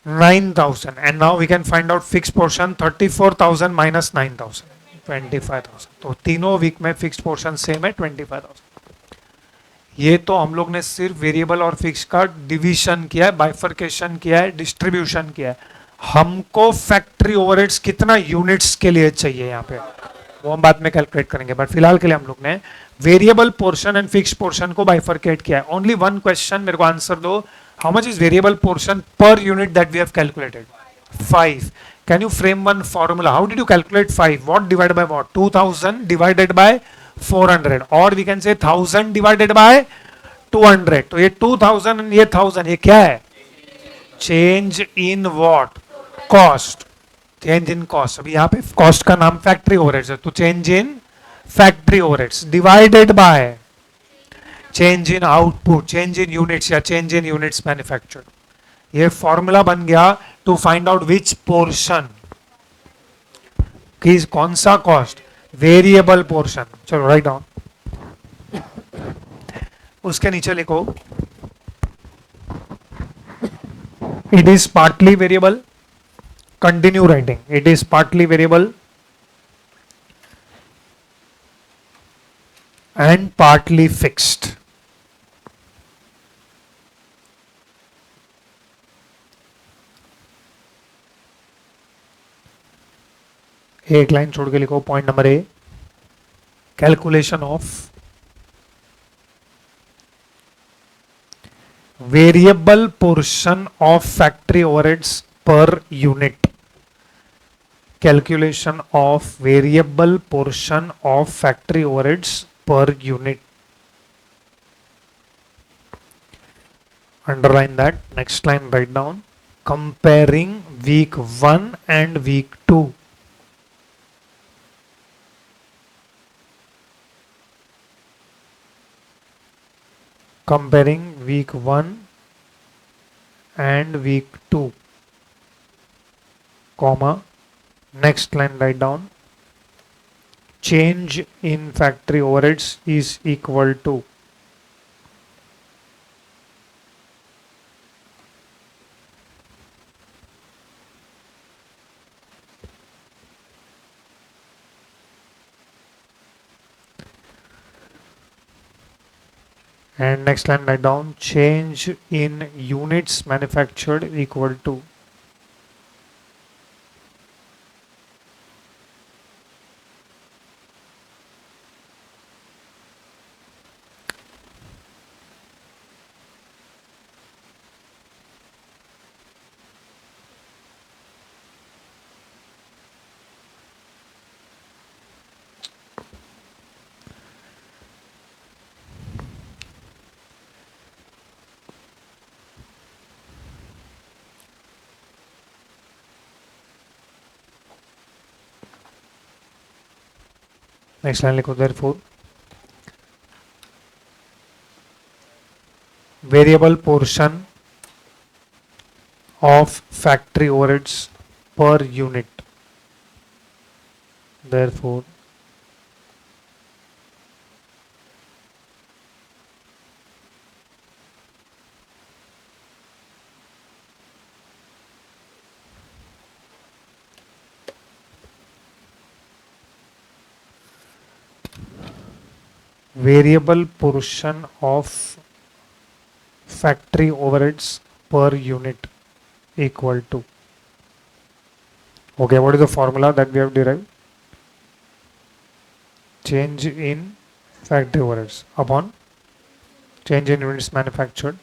9000, and now we can find out fixed portion 34,000 minus 9,000 25,000, तो तीनों वीक में फिक्स्ड पोर्शन सेम है 25,000। ये तो हम लोग ने सिर्फ वेरिएबल और फिक्स का डिवीजन किया है, बाइफर्केशन किया है, डिस्ट्रीब्यूशन किया है। हमको फैक्ट्री ओवरहेड्स कितना यूनिट्स के लिए चाहिए यहाँ पे वो हम बाद में कैलकुलेट करेंगे, बट फिलहाल के लिए हम लोग ने variable portion and fix portion को बाइफर्केट किया है। ओनली वन क्वेश्चन मेरे को आंसर दो, how much is variable portion per unit that we have calculated 5। Can you frame one formula? How did you calculate 5? What divided by what? 2000 divided by 400, or we can say 1000 divided by 200. तो ये 2000 and ये 1000 ये क्या है? Change in what? Cost. Change in cost. अभी यहाँ पे cost का नाम factory overheads है, तो change in factory overheads divided by change in output, change in units या change in units manufactured. ये फॉर्मूला बन गया to find out which portion, कि कौन सा कॉस्ट, वेरिएबल पोर्शन। चलो राइट डाउन, उसके नीचे लिखो it is partly variable, continue writing, it is partly variable and partly fixed. एक लाइन छोड़ के लिखो point number A, calculation of variable portion of factory overheads per unit, calculation of variable portion of factory overheads per unit, underline that, next line write down, comparing week 1 and week 2, comparing week 1 and week 2, comma, next line write down, change in factory overheads is equal to and next line write down, change in units manufactured equal to next line लिखो, therefore variable portion of factory overheads per unit, therefore variable portion of factory overheads per unit equal to, okay, what is the formula that we have derived, change in factory overheads upon change in units manufactured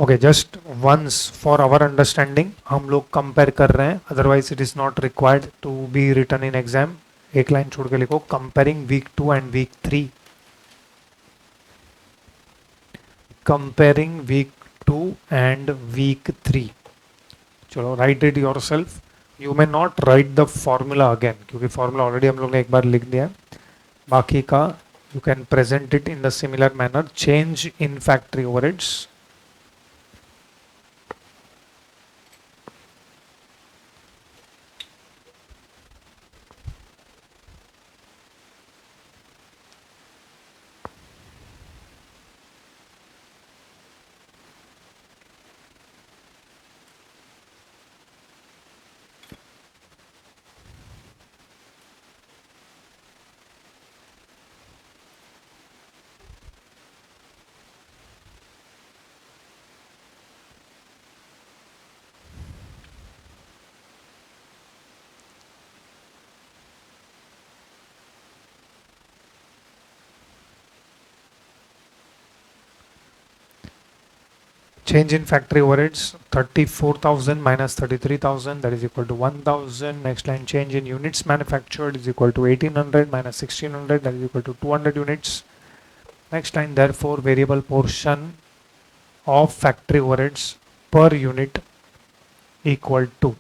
okay, just once for our understanding हम लोग compare कर रहे हैं, otherwise it is not required to be written in exam. एक line छोड़ के लिखो comparing week 2 and week 3, comparing week 2 and week 3. चलो write it yourself. You may not write the formula again, क्योंकि formula already हम लोग ने एक बार लिख दिया है. बाकी का you can present it in the similar manner. Change in factory overheads. Change in factory overheads 34,000 minus 33,000, that is equal to 1,000. Next line, change in units manufactured is equal to 1800 minus 1600, that is equal to 200 units. Next line, therefore variable portion of factory overheads per unit equal to.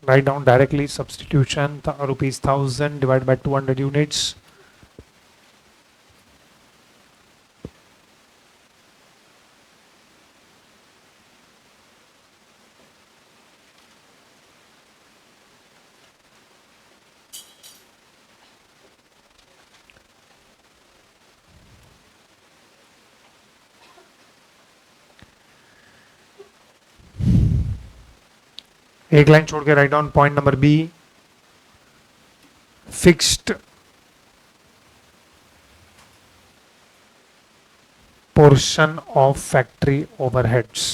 Write down directly substitution, rupees 1000 divided by 200 units. एक line छोड़ के write down point number B, fixed portion of factory overheads.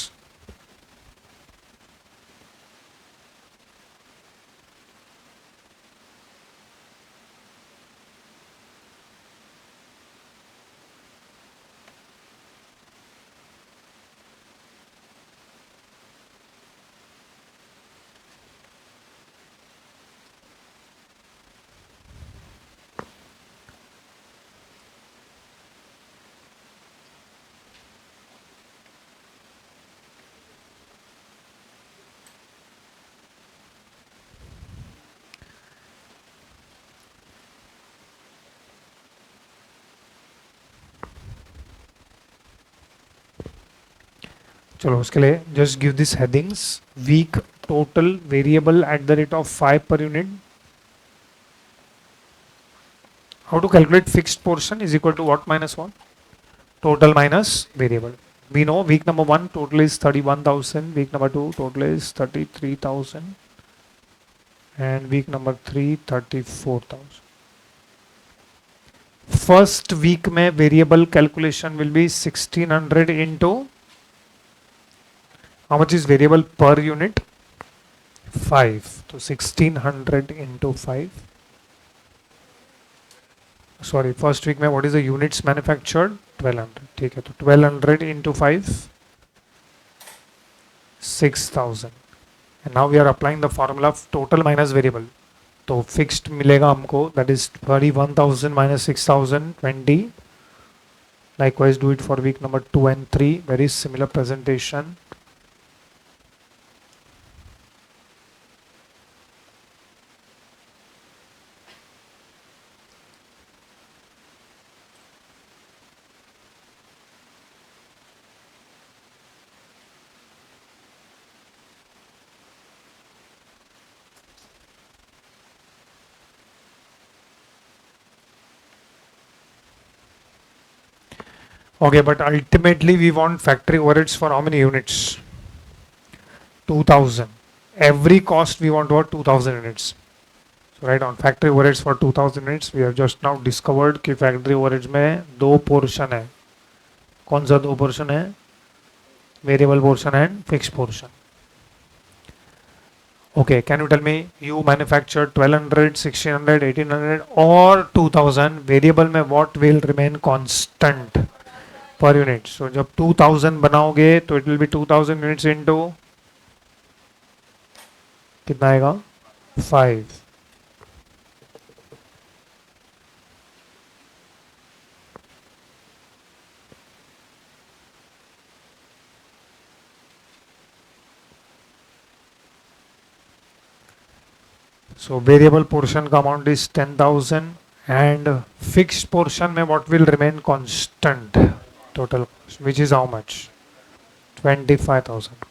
चलो उसके लिए just give this headings. Week total variable at the rate of 5 per unit. How to calculate fixed portion is equal to what minus what? Total minus variable. We know week number 1 total is 31,000, week number 2 total is 33,000, and week number 3 34,000. First week में variable calculation will be 1600 into how much is variable per unit? 5. So 1600 into 5. Sorry, first week में what is the units manufactured? 1200. ठीक है, तो 1200 into 5, 6000. And now we are applying the formula of total minus variable. तो fixed मिलेगा हमको, that is 31,000 minus 6,000, 20. Likewise do it for week number 2 and 3. Very similar presentation. Okay, but ultimately we want factory overheads for how many units? 2000. Every cost we want about 2000 units. So write down factory overheads for 2000 units. We have just now discovered कि factory overheads में दो portion है. कौन सा दो portion है? Variable portion and fixed portion. Okay, can you tell me you manufactured 1200, 1600, 1800 or 2000? Variable में what will remain constant per unit? So जब 2000 बनाओगे तो it will be 2000 units into कितना आएगा 5. So variable portion का amount is 10,000 and fixed portion में what will remain constant total cost, which is how much 25,000.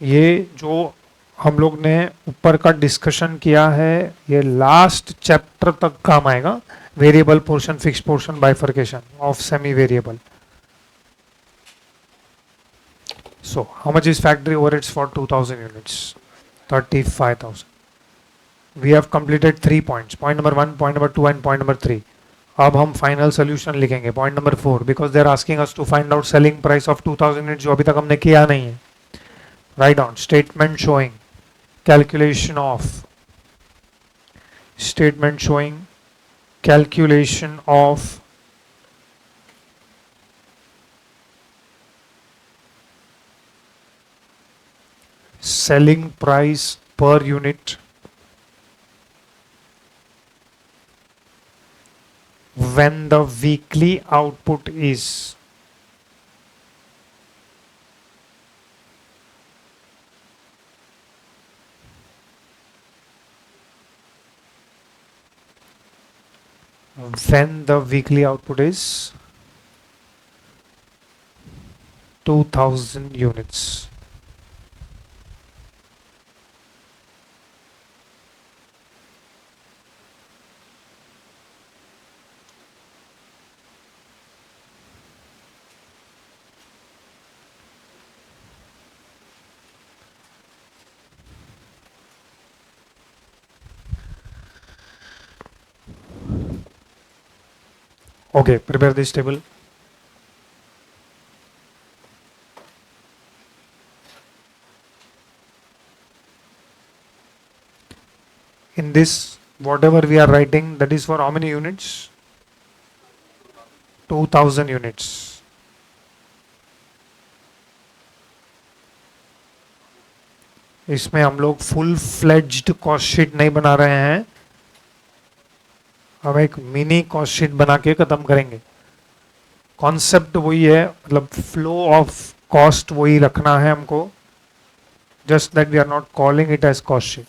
ये जो हम लोग ने ऊपर का डिस्कशन किया है ये लास्ट चैप्टर तक काम आएगा. Variable portion, fix portion, bifurcation of semi variable. So how much is factory overheads for 2000 units? 35,000. We have completed 3 points. Point number 1, point number 2 and point number 3. अब हम फाइनल सोल्यूशन लिखेंगे. Point number 4, because they are asking us to find out selling price of 2000 unit, जो अभी तक हमने किया नहीं है. Write down statement showing calculation of statement showing calculation of selling price per unit when the weekly output is when the weekly output is 2000 units. Okay, prepare this table. In this, whatever we are writing, that is for how many units? 2000 units. इसमें हम लोग full fledged cost sheet नहीं बना रहे हैं, हम एक mini cost sheet बना के खत्म करेंगे. कॉन्सेप्ट वही है, मतलब फ्लो ऑफ कॉस्ट वही रखना है हमको, just that we are not calling it as cost sheet.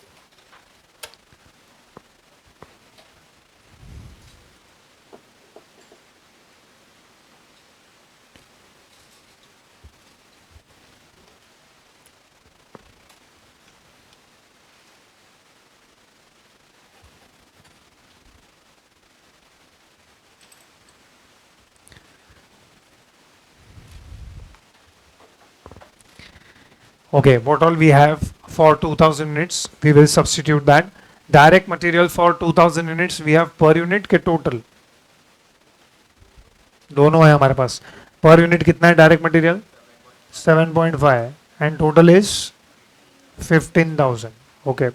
Okay, what all we have for 2000 units, we will substitute that. Direct material for 2000 units, we have per unit के total. दोनों है हमारे पास. Per unit कितना है direct material? 7.5 and total is 15,000. Okay.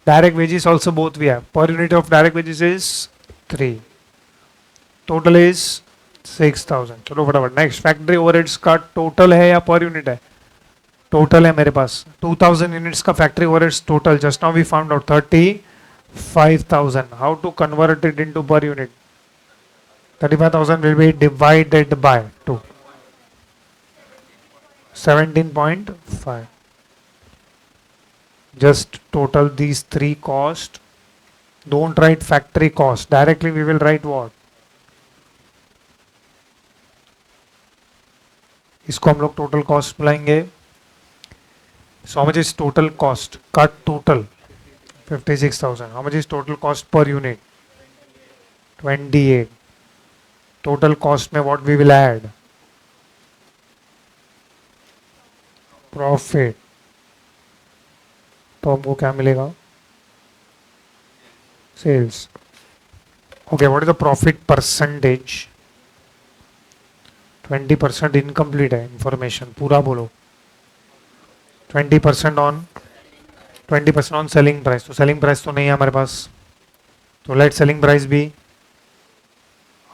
Direct wages also both we have. Per unit of direct wages is 3. Total is 6,000. चलो फटाफट. Next, factory overheads का total है या per unit है? टोटल है मेरे पास. 2000 यूनिट्स का factory overheads total. Just now we found out 35,000. How to convert it into per unit? 35,000 will be divided by 2. 17.5. just total these three cost. Don't write factory cost. Directly we will write what? इसको हम लोग total cost बुलाएंगे. So how much is total cost? Cut total 56,000. How much is total cost per unit? 28. Total cost में what we will add? Profit. तो हमको क्या मिलेगा? Sales. Okay, what is the profit percentage? 20% incomplete है information. पूरा बोलो. 20% on selling price. तो selling price तो नहीं है हमारे पास. तो let selling price be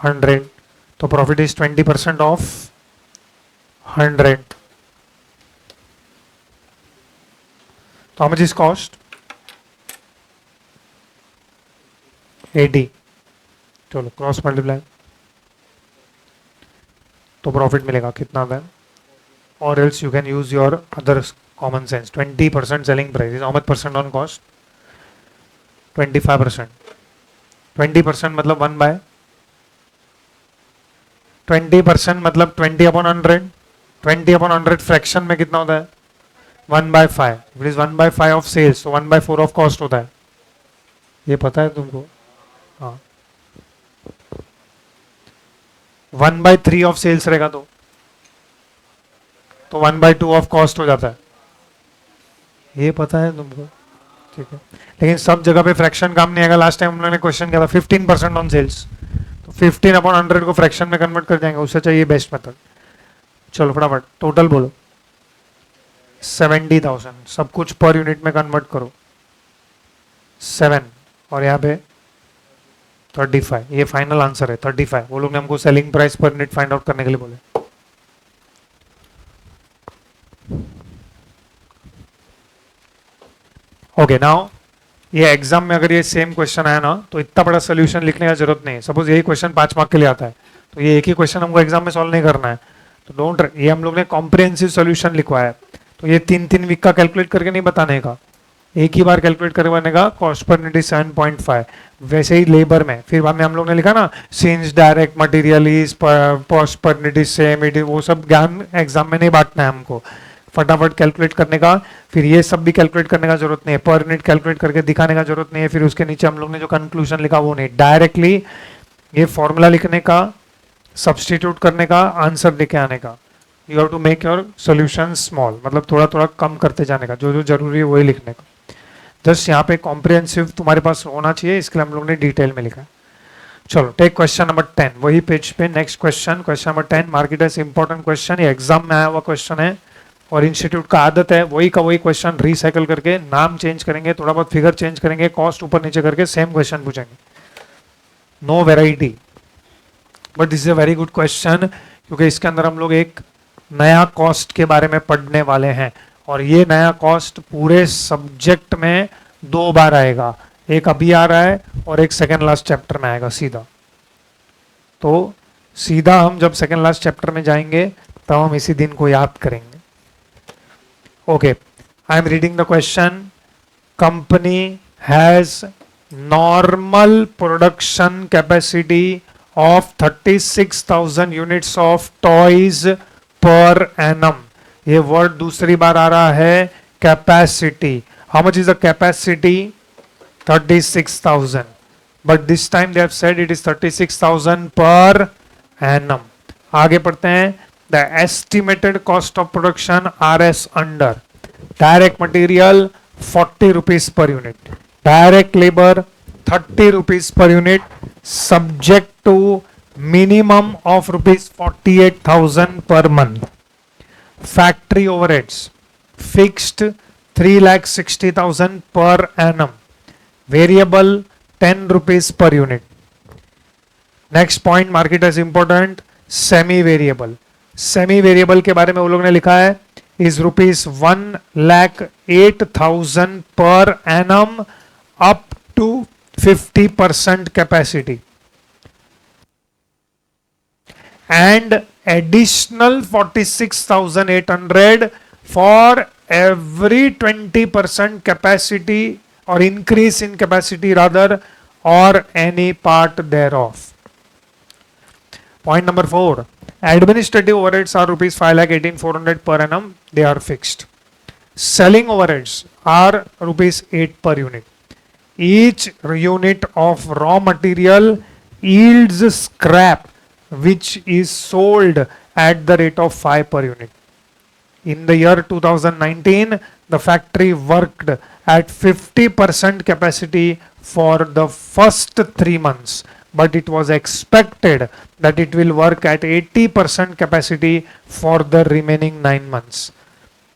100. तो profit is 20% of 100. तो how much is cost? 80, चलो क्रॉस मल्टीप्लाई, तो प्रॉफिट मिलेगा कितना देन, और else you can use your other common sense. 20% selling price is how much percent on cost? 25%. 20% मतलब 20% मतलब 20/100. 20/100 fraction में कितना होता है? 1/5. इट इज 1/5 ऑफ सेल्स, तो 1/4 ऑफ कॉस्ट होता है. ये पता है तुमको? हाँ. 1/3 ऑफ सेल्स रहेगा तो 1/2 ऑफ कॉस्ट हो जाता है. ये पता है तुमको? ठीक है. लेकिन सब जगह पे फ्रैक्शन काम नहीं आएगा. लास्ट टाइम हम लोगों ने क्वेश्चन किया था 15% ऑन सेल्स, तो 15/100 को फ्रैक्शन में कन्वर्ट कर जाएंगे. उससे चाहिए बेस्ट मेथड. चलो फटाफट टोटल बोलो. 70,000. सब कुछ पर यूनिट में कन्वर्ट करो. 7 और यहाँ पे 35. ये फाइनल आंसर है 35. वो लोग ने हमको selling price per unit find out करने के लिए बोले. ओके नाउ ये एग्जाम में अगर ये सेम क्वेश्चन आया ना तो इतना बड़ा सोल्यूशन लिखने का जरूरत नहीं है. सपोज यही क्वेश्चन 5 मार्क के लिए आता है तो ये एक ही क्वेश्चन हमको एग्जाम में सॉल्व नहीं करना है. तो डोंट, ये हम लोग ने कॉम्प्रिहेंसिव सोल्यूशन लिखवाया है. तो ये 3 वीक का कैलकुलेट करके नहीं बताने का, एक ही बार कैलकुलेट करवाने का. Cost per unit 7.5. वैसे ही लेबर में फिर बाद में हम लोग ने लिखा ना since direct material is cost per unit is same, it वो सब ज्ञान एग्जाम में नहीं बांटना है हमको. फटाफट कैलकुलेट करने का. फिर ये सब भी कैलकुलेट करने का जरूरत नहीं है, पर यूनिट कैलकुलेट करके दिखाने का जरूरत नहीं है. फिर उसके नीचे हम लोग ने जो कंक्लूजन लिखा वो नहीं, डायरेक्टली ये फॉर्मूला लिखने का, सब्सटीट्यूट करने का, आंसर लेके आने का. You have to make your solution small, मतलब थोड़ा थोड़ा कम करते जाने का, जो जो जरूरी है वही लिखने का. जस्ट यहाँ पे कॉम्प्रिहेंसिव तुम्हारे पास होना चाहिए, इसके लिए हम लोग ने डिटेल में लिखा है. चलो टेक क्वेश्चन नंबर 10, वही पेज पे next question. Question number 10 market important question, ये एग्जाम में आया हुआ क्वेश्चन है और इंस्टीट्यूट का आदत है वही का वही क्वेश्चन रिसाइकल करके नाम चेंज करेंगे, थोड़ा बहुत फिगर चेंज करेंगे, कॉस्ट ऊपर नीचे करके सेम क्वेश्चन पूछेंगे. No variety, but this is a very good question क्योंकि इसके अंदर हम लोग एक नया कॉस्ट के बारे में पढ़ने वाले हैं. और ये नया कॉस्ट पूरे सब्जेक्ट में 2 बार आएगा. एक अभी आ रहा है और एक सेकेंड लास्ट चैप्टर में आएगा सीधा. तो सीधा हम जब सेकेंड लास्ट चैप्टर में जाएंगे तब हम इसी दिन को याद करेंगे. Okay, I am reading the question. Company has normal production capacity of 36,000 units of toys per annum. ये वर्ड दूसरी बार आ रहा है capacity. How much is the capacity? 36,000. But this time they have said it is 36,000 per annum. आगे पढ़ते हैं. The estimated cost of production RS under direct material 40 rupees per unit, direct labor 30 rupees per unit, subject to minimum of rupees 48,000 per month. Factory overheads fixed 3,60,000 per annum, variable 10 rupees per unit. Next point market is important, semi variable. Semi variable के बारे में वो लोग ने लिखा है is ₹1,08,000 per annum up to 50% capacity and additional 46,800 for every 20% capacity और increase in capacity rather और any part thereof. Point number 4, administrative overheads are ₹5,18,400 per annum. They are fixed. Selling overheads are ₹8 per unit. Each unit of raw material yields scrap which is sold at the rate of 5 per unit. In the year 2019, the factory worked at 50% capacity for the first 3 months. But it was expected that it will work at 80% capacity for the remaining 9 months.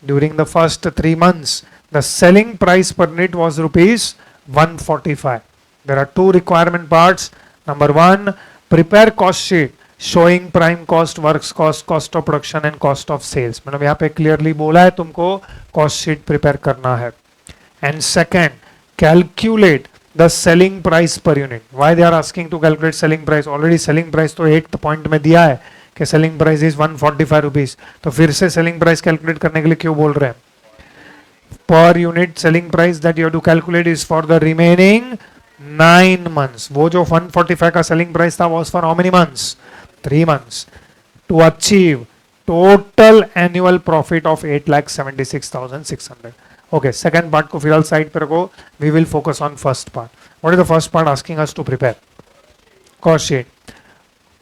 During the first 3 months, the selling price per unit was ₹145. There are 2 requirement parts. Number 1, prepare cost sheet showing prime cost, works cost, cost of production and cost of sales. मतलब यहाँ पे clearly बोला है तुमको cost sheet prepare करना है. And second, calculate the selling price per unit. Why they are asking to calculate selling price? Already selling price तो 8th point में दिया है कि सेलिंग प्राइस इज 145 रुपीज. तो फिर से सेलिंग प्राइस कैलकुलेट करने के लिए क्यों बोल रहे हैं? Per unit selling price that you have to calculate is for the remaining 9 months. वो जो 145 का सेलिंग प्राइस था was for how many months? 3 months. To achieve total annual profit of 8,76,600. Okay, second part को फिलहाल side पर रखो. We will focus on first part. What is the first part asking us to prepare? Cost sheet.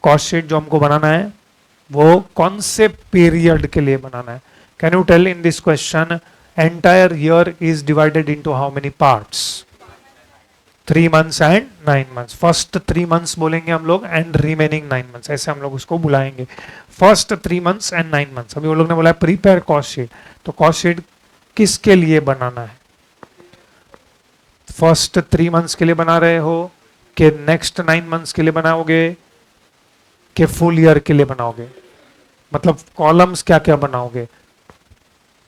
Cost sheet जो हमको बनाना है वो कौन से पीरियड के लिए बनाना है? Can you tell in this question entire year is divided into how many parts? 3 months and 9 months. First 3 months बोलेंगे हम लोग एंड रिमेनिंग 9 months, ऐसे हम लोग उसको बुलाएंगे. First 3 months and 9 months. अभी वो लोग ने बोला प्रिपेयर कॉस्ट शीट. तो कॉस्ट शीट किसके लिए बनाना है? फर्स्ट 3 months के लिए बना रहे हो कि नेक्स्ट 9 months के लिए बनाओगे कि फुल ईयर के लिए बनाओगे? मतलब कॉलम्स क्या क्या बनाओगे?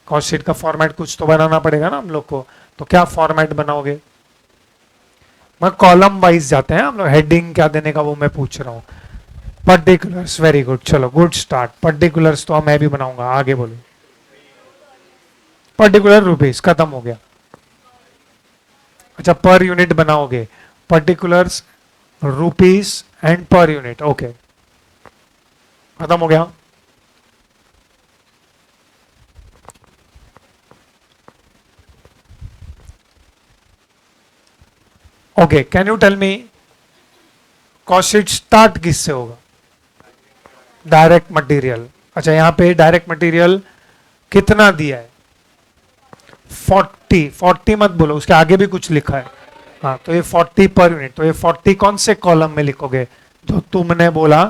कॉस्ट शीट का फॉर्मेट कुछ तो बनाना पड़ेगा ना हम लोग को. तो क्या फॉर्मेट बनाओगे? मैं कॉलम वाइज जाते हैं हम लोग. हेडिंग क्या देने का वो मैं पूछ रहा हूँ. पर्टिकुलर्स. Very good. चलो गुड स्टार्ट. पर्टिकुलर्स तो मैं भी बनाऊंगा. आगे बोलो. पर्टिकुलर रुपीस खत्म हो गया. अच्छा पर यूनिट बनाओगे. Particulars rupees and per unit. Okay खत्म हो गया. Okay can you tell me cost sheet start किससे होगा? Direct material. अच्छा यहां पे डायरेक्ट मटेरियल कितना दिया है? 40 मत बोलो, उसके आगे भी कुछ लिखा है. हाँ तो ये 40 पर यूनिट. तो ये 40 कौन से कॉलम में लिखोगे? जो तुमने बोला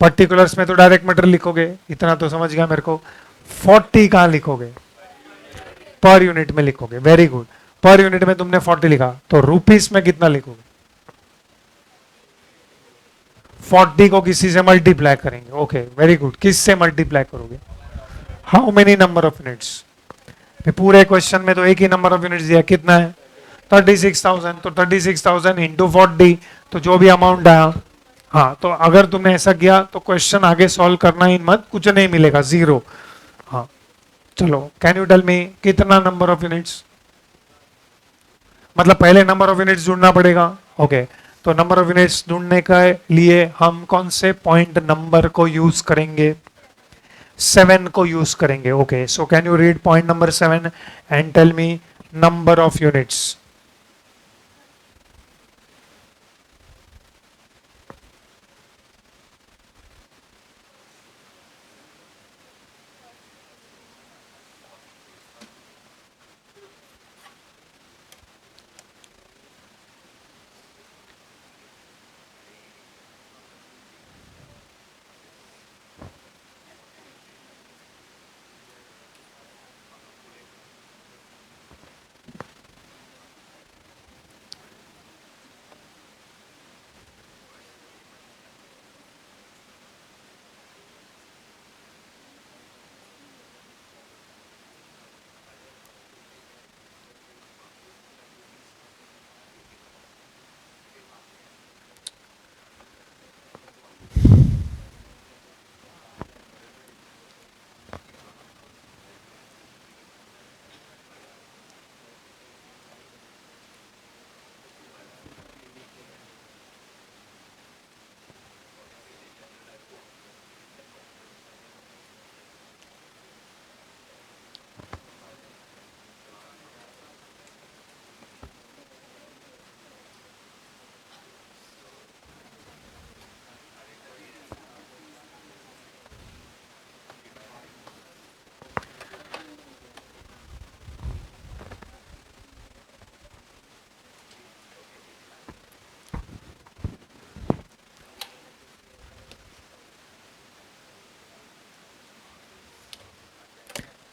पर्टिकुलर्स में तो डायरेक्ट मटेरियल लिखोगे, इतना तो समझ गया मेरे को. 40 कहां लिखोगे? पर यूनिट में लिखोगे. Very good. पर यूनिट में तुमने 40 लिखा तो रुपीस में कितना लिखोगे? 40 को किसी से मल्टीप्लाई करेंगे. Okay very good. किस से मल्टीप्लाई करोगे? How many number of units? पूरे क्वेश्चन में तो एक ही नंबर ऑफ यूनिट्स दिया. कितना है? 36,000. तो 36,000 इंटू 40 तो जो भी अमाउंट आया. हाँ तो अगर तुमने ऐसा किया तो क्वेश्चन आगे सॉल्व करना ही मत, कुछ नहीं मिलेगा, जीरो. हाँ चलो कैन यू टेल मी कितना नंबर ऑफ यूनिट्स? मतलब पहले नंबर ऑफ यूनिट्स ढूंढना पड़ेगा. ओके तो नंबर ऑफ यूनिट्स ढूंढने के लिए हम कौन से पॉइंट नंबर को यूज करेंगे? 7 को यूज करेंगे. Okay so can you read point number 7 and tell me number of units.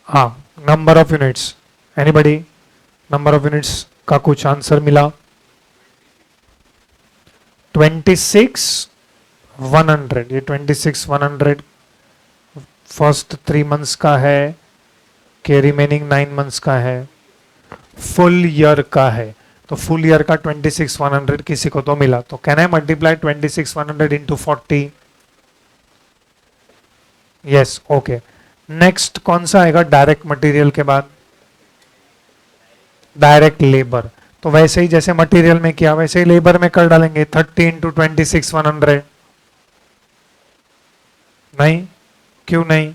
हाँ number of units. Anybody number of units का कुछ आंसर मिला? 26,100. ये 26,100 फर्स्ट 3 months का है कि रिमेनिंग 9 months का है? फुल ईयर का है. तो फुल ईयर का 26,100 किसी को तो मिला, तो can I multiply 26,100 into 40? Yes, okay. Next कौन सा आएगा डायरेक्ट मटेरियल के बाद? Direct labour. तो वैसे ही जैसे मटेरियल में किया वैसे ही लेबर में कर डालेंगे, 30 इंटू 26,100। नहीं, क्यों नहीं?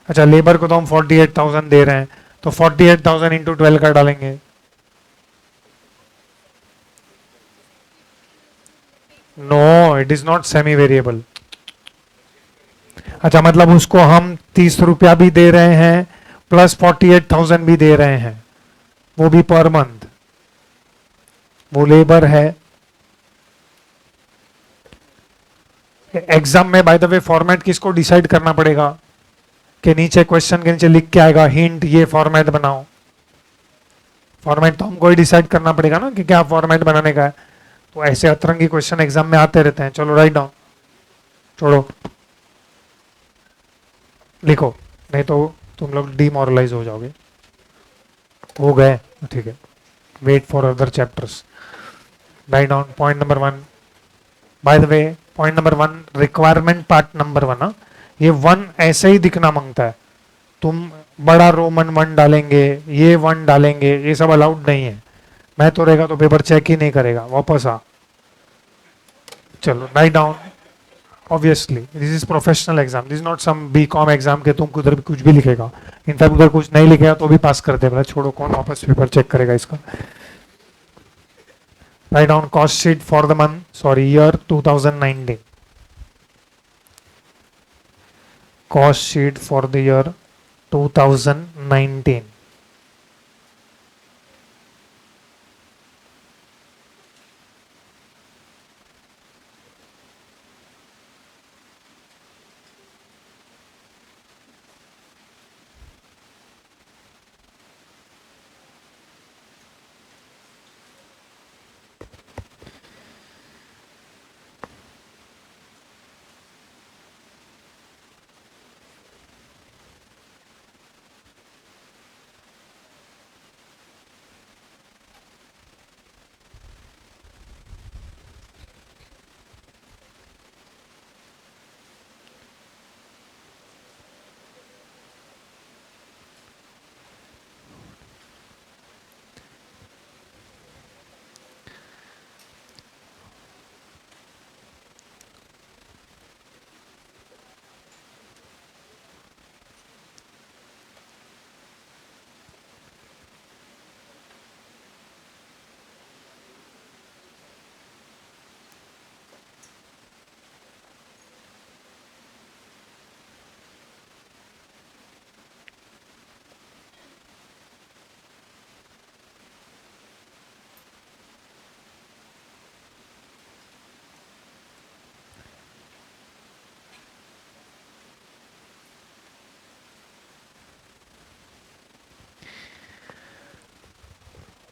अच्छा, लेबर को तो हम 48,000 दे रहे हैं, तो 48,000 इंटू 12 कर डालेंगे। No, it is not semi variable. अच्छा, मतलब उसको हम 30 रुपया भी दे रहे हैं प्लस 48,000 भी दे रहे हैं, वो भी पर मंथ, वो लेबर है। एग्जाम में बाय द वे फॉर्मेट किसको डिसाइड करना पड़ेगा? कि नीचे क्वेश्चन के नीचे लिख के आएगा हिंट, ये फॉर्मेट बनाओ। फॉर्मेट तो हमको ही डिसाइड करना पड़ेगा ना कि क्या फॉर्मेट बनाने का है। तो ऐसे अतरंगी क्वेश्चन एग्जाम में आते रहते हैं। चलो राइट डाउन, छोड़ो, लिखो, नहीं तो तुम लोग डिमोरलाइज हो जाओगे। हो गए, ठीक है, wait for other chapters. Write down point number 1। By the way, point number 1 requirement part number 1। ये 1 ऐसे ही दिखना मांगता है। तुम बड़ा रोमन 1 डालेंगे, ये 1 डालेंगे, ये सब अलाउड नहीं है। मैं तो रहेगा तो पेपर चेक ही नहीं करेगा, वापस आ। चलो write down. Obviously this is professional exam, this is not some BCom exam के तुम उधर भी कुछ भी लिखेगा। इनफैक्ट उधर कुछ नहीं लिखेगा तो भी पास कर दे, बोला छोड़ो, कौन वापस पेपर चेक करेगा इसका। Write down cost sheet for the month, sorry year 2019। Cost sheet for the year 2019।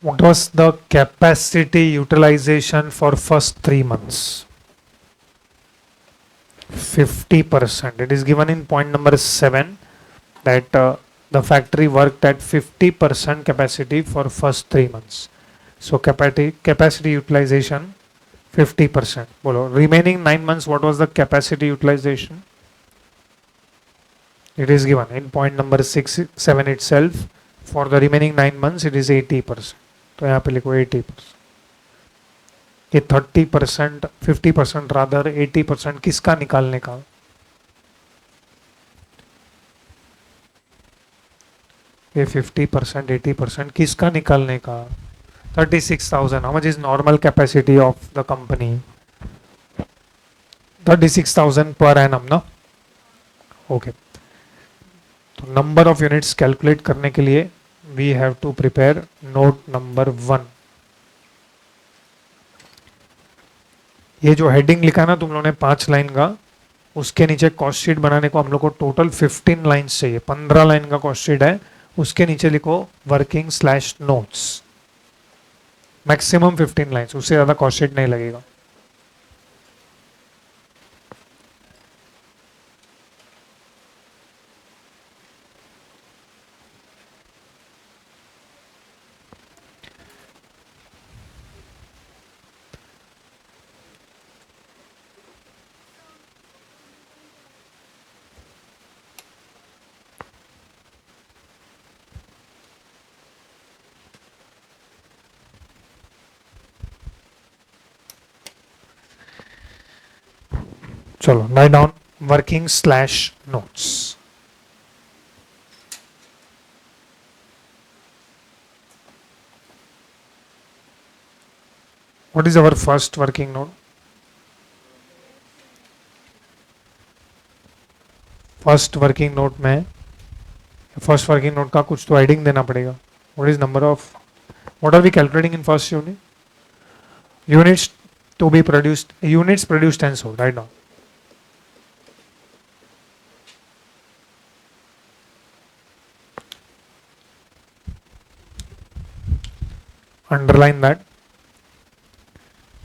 What was the capacity utilization for first 3 months? 50%. It is given in point number 7 that the factory worked at 50% capacity for first 3 months. So capacity utilization 50%. Bolo. Remaining 9 months, what was the capacity utilization? It is given in point number 7 itself. For the remaining 9 months, it is 80%. तो यहाँ पे लिखो 80%। ये 30%, 50% rather 80% किसका निकालने का? ये 50%, 80% किसका निकालने का? 36,000। How much is normal capacity of the company? 36,000 per annum ना। ओके, तो नंबर ऑफ यूनिट्स कैलकुलेट करने के लिए we have to prepare note number 1। ये जो हेडिंग लिखा ना तुम लोगों ने 5 लाइन का, उसके नीचे कॉस्ट शीट बनाने को हम लोग को टोटल 15 लाइन्स चाहिए। 15 लाइन का कॉस्ट शीट है, उसके नीचे लिखो working slash notes. Maximum 15 lines, उससे ज्यादा कॉस्ट शीट नहीं लगेगा। चलो write down working slash notes. What is our first working note? First working note में फर्स्ट वर्किंग नोट का कुछ तो हेडिंग देना पड़ेगा. What is number of what are we calculating in first unit? Units to be produced, units produced and sold. Right now underline that.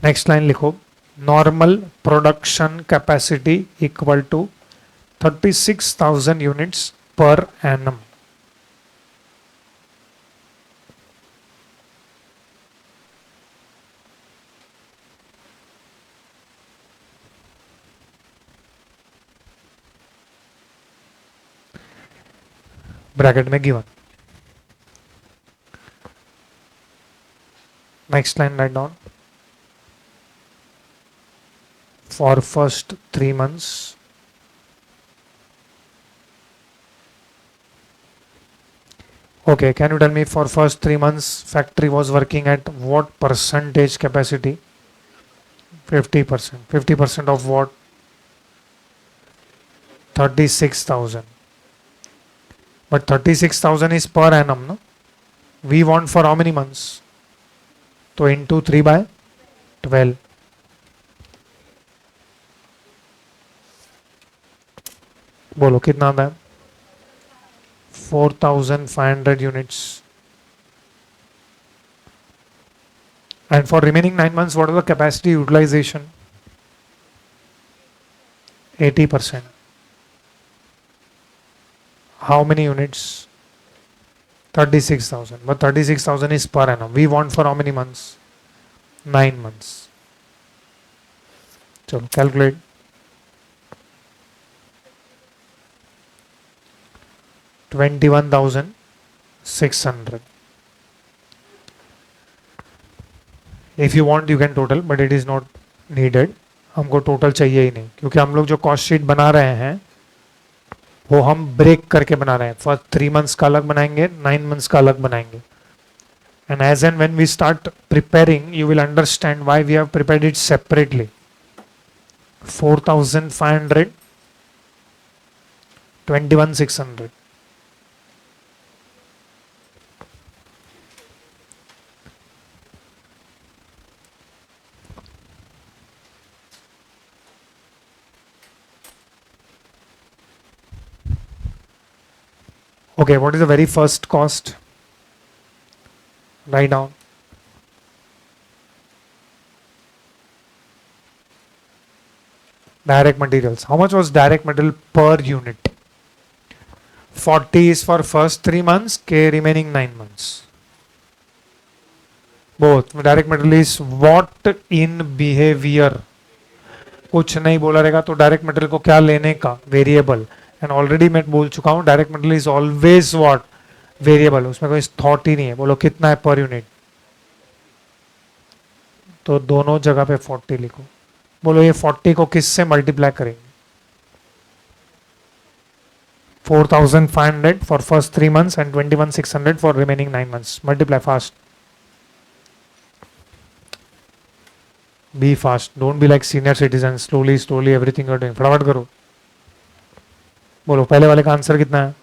Next line लिखो. Normal production capacity equal to 36,000 units per annum. Bracket में given. Next line write down. For first 3 months okay, can you tell me for first 3 months factory was working at what percentage capacity? 50%. 50% of what? 36,000. But 36,000 is per annum, no? We want for how many months? So into 3 by 12. बोलो कितना आता है? 4,500 units. And for remaining 9 months, what is the capacity utilization? 80%. How many units? 36,000. But 36,000 is per annum. We want for how many months? 9 months. So calculate. $21,600. If you want you can total but it is not needed. हमको total चाहिए ही नहीं क्योंकि हम लोग जो cost sheet बना रहे हैं वो हम ब्रेक करके बना रहे हैं. फर्स्ट 3 months का अलग बनाएंगे, 9 months का अलग बनाएंगे. And as and when we start preparing you will understand why we have prepared it separately. 4,500, 21,600. Okay, what is the very first cost? Write down. Direct materials. How much was direct material per unit? 40 is for first 3 months, K remaining 9 months. Both. Direct material is what in behavior. कुछ नहीं बोला रहेगा तो direct material को क्या लेने का? Variable. And already मैं बोल चुका हूं direct material is always what? Variable. उसमें कोई थॉट ही नहीं है. बोलो कितना है पर यूनिट? तो दोनों जगह पे 40 लिखो. बोलो ये 40 को किससे मल्टीप्लाई करेंगे? 4,500 for first 3 months and 21,600 for remaining 9 months. Multiply fast. Be fast. Don't be like senior citizens. Slowly everything you're doing. फटाफट करो. बोलो पहले वाले का आंसर कितना है?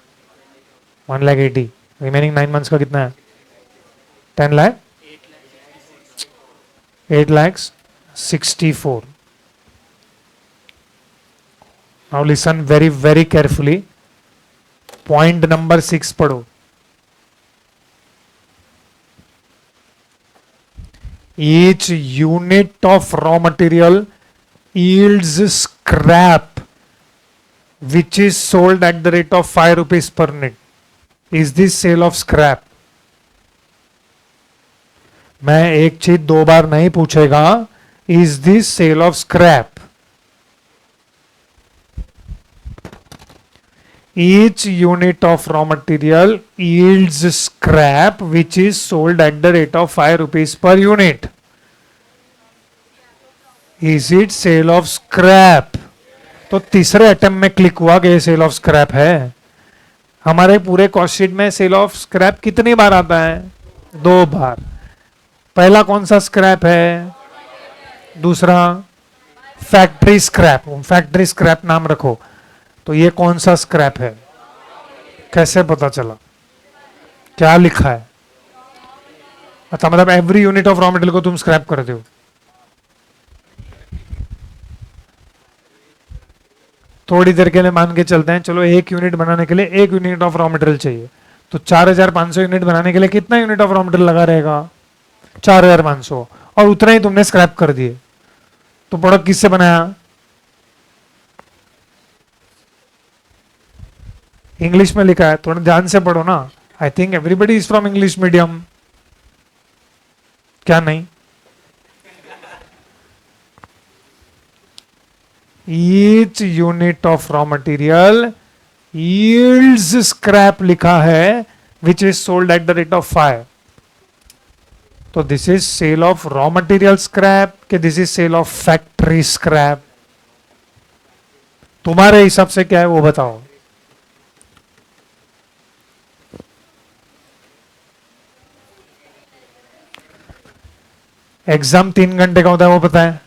1,80,000. रिमेनिंग 9 months का कितना है? 10 lakh? 8,64,000. Now listen very carefully. Point number 6 पढ़ो. Each unit of raw material yields scrap which is sold at the rate of 5 rupees per unit. Is this sale of scrap? मैं एक चीज 2 बार नहीं पूछेगा. Is this sale of scrap? Each unit of raw material yields scrap which is sold at the rate of 5 rupees per unit. Is it sale of scrap? तो तीसरे attempt में click हुआ कि ये सेल ऑफ स्क्रैप है। हमारे पूरे cost sheet में सेल ऑफ स्क्रैप कितनी बार आता है? 2 बार। पहला कौन सा स्क्रैप है? दूसरा फैक्ट्री स्क्रैप। फैक्ट्री स्क्रैप नाम रखो। तो ये कौन सा स्क्रैप है? कैसे पता चला? क्या लिखा है? अच्छा, मतलब every unit of raw material को तुम स्क्रैप करते हो। थोड़ी देर के लिए मान के चलते हैं, चलो 1 यूनिट बनाने के लिए 1 यूनिट ऑफ रॉ मटेरियल चाहिए, तो 4500 यूनिट बनाने के लिए कितना यूनिट ऑफ रॉ मटेरियल लगा रहेगा? 4500। और उतना ही तुमने स्क्रैप कर दिए, तो प्रोडक्ट किससे बनाया? इंग्लिश में लिखा है, थोड़ा ध्यान से पढ़ो ना। I think everybody is from English medium, क्या नहीं? Each unit of raw material yields scrap लिखा है, which is sold at the rate of 5. तो this is sale of raw material scrap कि this is sale of factory scrap? तुम्हारे हिसाब से क्या है वो बताओ। एग्जाम 3 घंटे का होता है वो पता है,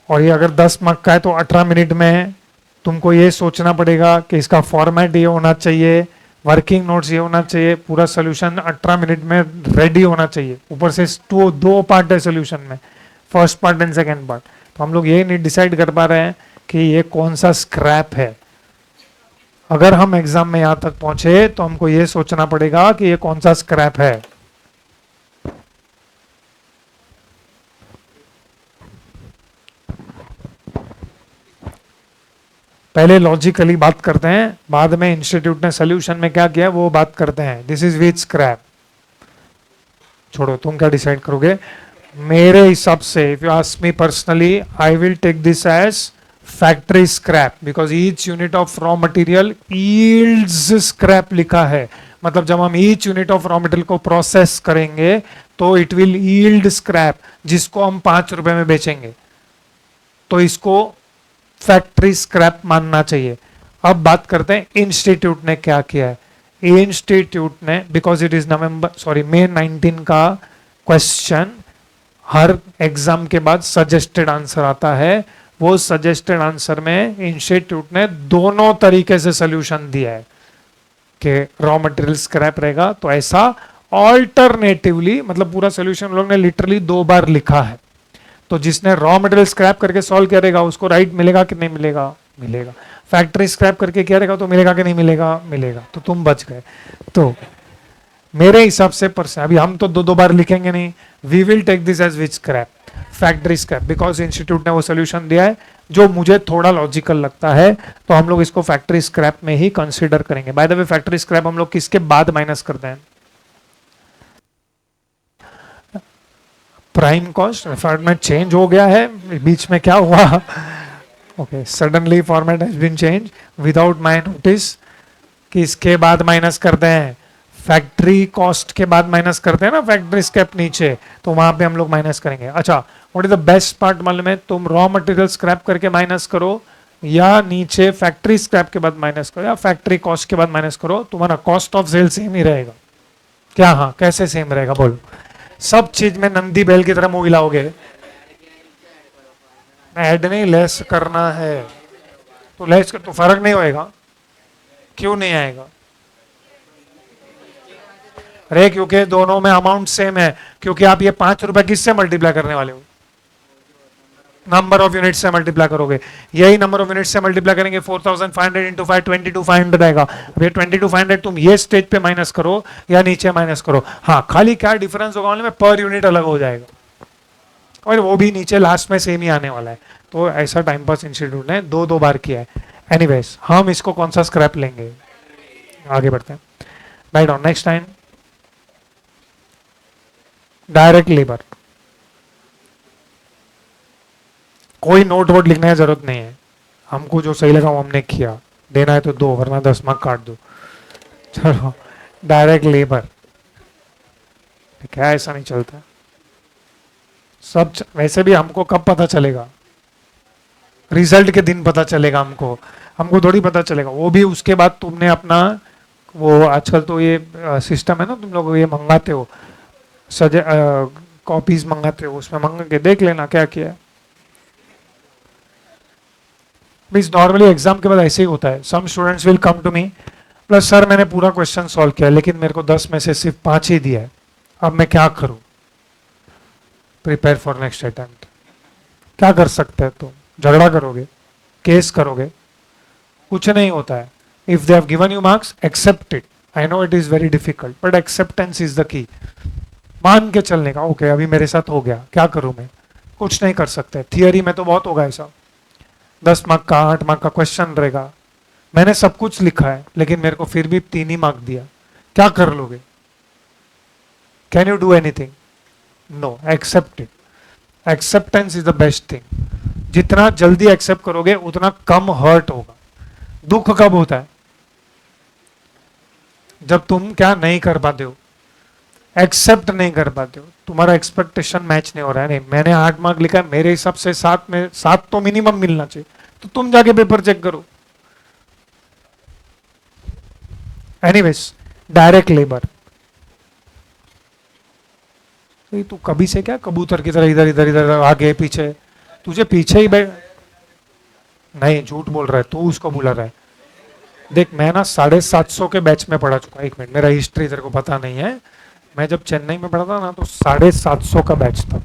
और ये अगर 10 मार्क का है तो 18 मिनट में तुमको ये सोचना पड़ेगा कि इसका फॉर्मेट ये होना चाहिए, वर्किंग नोट्स ये होना चाहिए, पूरा सोल्यूशन 18 मिनट में रेडी होना चाहिए। ऊपर से 2 पार्ट है सोल्यूशन में, first part and second part. तो हम लोग ये नहीं डिसाइड कर पा रहे हैं कि ये कौन सा स्क्रैप है। अगर हम एग्जाम में यहां तक पहुंचे तो हमको ये सोचना पड़ेगा कि ये कौन सा स्क्रैप है। पहले लॉजिकली बात करते हैं, बाद में इंस्टीट्यूट ने सोल्यूशन में क्या किया वो बात करते हैं। This is which scrap? छोड़ो, तुम क्या डिसाइड करोगे। मेरे हिसाब से if you ask me personally, I will take this as factory scrap, because each unit of raw material yields scrap लिखा है। मतलब जब हम each unit of raw material को प्रोसेस करेंगे तो इट विल यील्ड स्क्रैप, जिसको हम 5 रुपए में बेचेंगे, तो इसको फैक्ट्री स्क्रैप मानना चाहिए। अब बात करते हैं इंस्टीट्यूट ने क्या किया है। इंस्टीट्यूट ने, बिकॉज इट इज May 19 का क्वेश्चन, हर एग्जाम के बाद सजेस्टेड आंसर आता है। वो सजेस्टेड आंसर में इंस्टीट्यूट ने दोनों तरीके से सोल्यूशन दिया है कि रॉ मटेरियल स्क्रैप रहेगा तो ऐसा, ऑल्टरनेटिवली, मतलब पूरा सोल्यूशन लोग ने लिटरली 2 बार लिखा है। तो जिसने रॉ मटेरियल स्क्रैप करके सॉल्व करेगा उसको राइट मिलेगा कि नहीं मिलेगा? मिलेगा। फैक्ट्री स्क्रैप करके क्या रहेगा तो मिलेगा कि नहीं मिलेगा? मिलेगा। तो तुम बच गए। तो मेरे हिसाब से अभी हम तो 2 बार लिखेंगे नहीं। We will take this as which scrap? Factory scrap, because institute ने वो सोल्यूशन दिया है जो मुझे थोड़ा लॉजिकल लगता है, तो हम लोग इसको फैक्ट्री स्क्रैप में ही कंसिडर करेंगे। Bye the way, factory scrap हम लोग किसके बाद माइनस करते हैं? Prime cost. फॉर्मेट चेंज हो गया है, बीच में क्या हुआ? Okay, suddenly format has been change without my notice. कि इसके बाद माइनस करते हैं, फैक्ट्री कॉस्ट के बाद माइनस करते हैं ना, फैक्ट्री स्क्रैप नीचे, तो वहां पे हम लोग माइनस करेंगे। अच्छा, what is the best part मालूम है? तुम रॉ मटेरियल स्क्रैप करके माइनस करो, या नीचे फैक्ट्री स्क्रैप के बाद माइनस करो, या फैक्ट्री कॉस्ट के बाद माइनस करो, तुम्हारा कॉस्ट ऑफ सेल सेम ही रहेगा। क्या? हाँ, कैसे सेम रहेगा बोलो? सब चीज में नंदी बैल की तरह मुंह हिलाओगे? ऐड नहीं, लेस करना है तो लेस कर, तो फर्क नहीं होएगा। क्यों नहीं आएगा? अरे क्योंकि दोनों में अमाउंट सेम है। क्योंकि आप ये 5 रुपए किससे मल्टीप्लाई करने वाले हो? नंबर ऑफ यूनिट से मल्टीप्लाई करोगे। यही नंबर ऑफ यूनिट से मल्टीप्लाई करेंगे। 4500 इंटू 5 22,500 आएगा। अब ये 22,500 तुम ये स्टेज पे माइनस करो या नीचे माइनस करो। हाँ, खाली क्या डिफरेंस होगा में, पर यूनिट अलग हो जाएगा, और वो भी नीचे लास्ट में सेम ही आने वाला है। तो ऐसा टाइम पास इंस्टीट्यूट ने 2 बार किया है। एनीवेज, हम इसको कौन सा स्क्रैप लेंगे? आगे बढ़ते हैं। Right on, next time direct labour. कोई नोट वोट लिखने की जरूरत नहीं है, हमको जो सही लगा वो हमने किया। देना है तो दो, वरना 10 मार्क काट दो। चलो, डायरेक्ट लेबर क्या ऐसा नहीं चलता? सब वैसे भी हमको कब पता चलेगा? रिजल्ट के दिन पता चलेगा हमको, हमको थोड़ी पता चलेगा। वो भी उसके बाद तुमने अपना वो आजकल तो ये सिस्टम है ना, तुम लोग ये मंगाते हो सजे कॉपीज मंगाते हो, उसमें मंगा के देख लेना क्या किया है। मीन्स नॉर्मली एग्जाम के बाद ऐसे ही होता है, some students will come to me plus sir मैंने पूरा क्वेश्चन सॉल्व किया लेकिन मेरे को 10 में से सिर्फ 5 ही दिया है, अब मैं क्या करूं? Prepare for next attempt. क्या कर सकते हैं तुम? झगड़ा करोगे, केस करोगे? कुछ नहीं होता है। If they have given you marks, accept it. I know it is very difficult but acceptance is the key. मान के चलने का, ओके अभी मेरे साथ हो गया, क्या करूं मैं? कुछ नहीं कर सकते। थियरी में तो बहुत होगा ऐसा, 10 मार्क का 8 मार्क का क्वेश्चन रहेगा, मैंने सब कुछ लिखा है लेकिन मेरे को फिर भी 3 ही मार्क दिया, क्या कर लोगे? Can you do anything? No, accept it. Acceptance is the best thing. जितना जल्दी एक्सेप्ट करोगे उतना कम हर्ट होगा। दुख कब होता है? जब तुम क्या नहीं कर पाते हो, एक्सेप्ट नहीं कर पाते हो, तुम्हारा एक्सपेक्टेशन मैच नहीं हो रहा है। नहीं, मैंने 8 मार्क लिखा है, मेरे हिसाब से 7 में 7 तो मिनिमम मिलना चाहिए, तो तुम जाके पेपर चेक करो। Anyways, direct labour. तू कभी से क्या कबूतर की तरह इधर इधर इधर आगे पीछे, तुझे पीछे ही बैठ, नहीं झूठ बोल रहा है तू, उसको बुला रहा है। देख मैं ना 750 के बैच में पढ़ा चुका, एक मिनट, मेरा हिस्ट्री तेरे को पता नहीं है। मैं जब चेन्नई में पढ़ा था ना तो 750 का बैच था,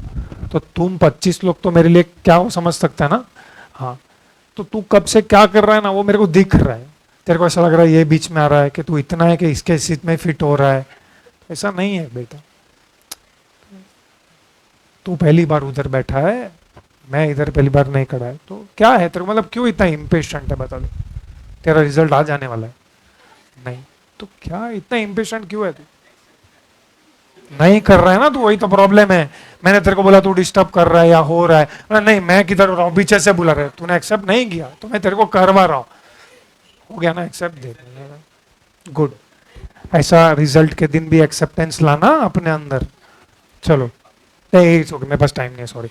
तो तुम 25 लोग तो मेरे लिए क्या हो समझ सकता है ना। हाँ, तो तू कब से क्या कर रहा है ना वो मेरे को दिख रहा है। तेरे को ऐसा लग रहा है ये बीच में आ रहा है कि तू इतना है कि इसके सीट में फिट हो रहा है, ऐसा नहीं है बेटा। तू पहली बार उधर बैठा है, मैं इधर पहली बार नहीं खड़ा है, तो क्या है तेरे को, मतलब क्यों इतना इम्पेशेंट है बता दे? तेरा रिजल्ट आ जाने वाला है। नहीं तो क्या इतना इम्पेशेंट क्यों है तू? नहीं कर रहा है ना तू, वही तो प्रॉब्लम है। मैंने तेरे को बोला तू डिस्टर्ब कर रहा है या हो रहा है, नहीं मैं किधर हो रहा हूँ, पीछे से बुला रहा है, तूने एक्सेप्ट नहीं किया तो मैं तेरे को करवा रहा हूँ। हो गया ना एक्सेप्ट, दे गुड। ऐसा रिजल्ट के दिन भी एक्सेप्टेंस लाना अपने अंदर। चलो नहीं ओके, मेरे पास टाइम नहीं है, sorry.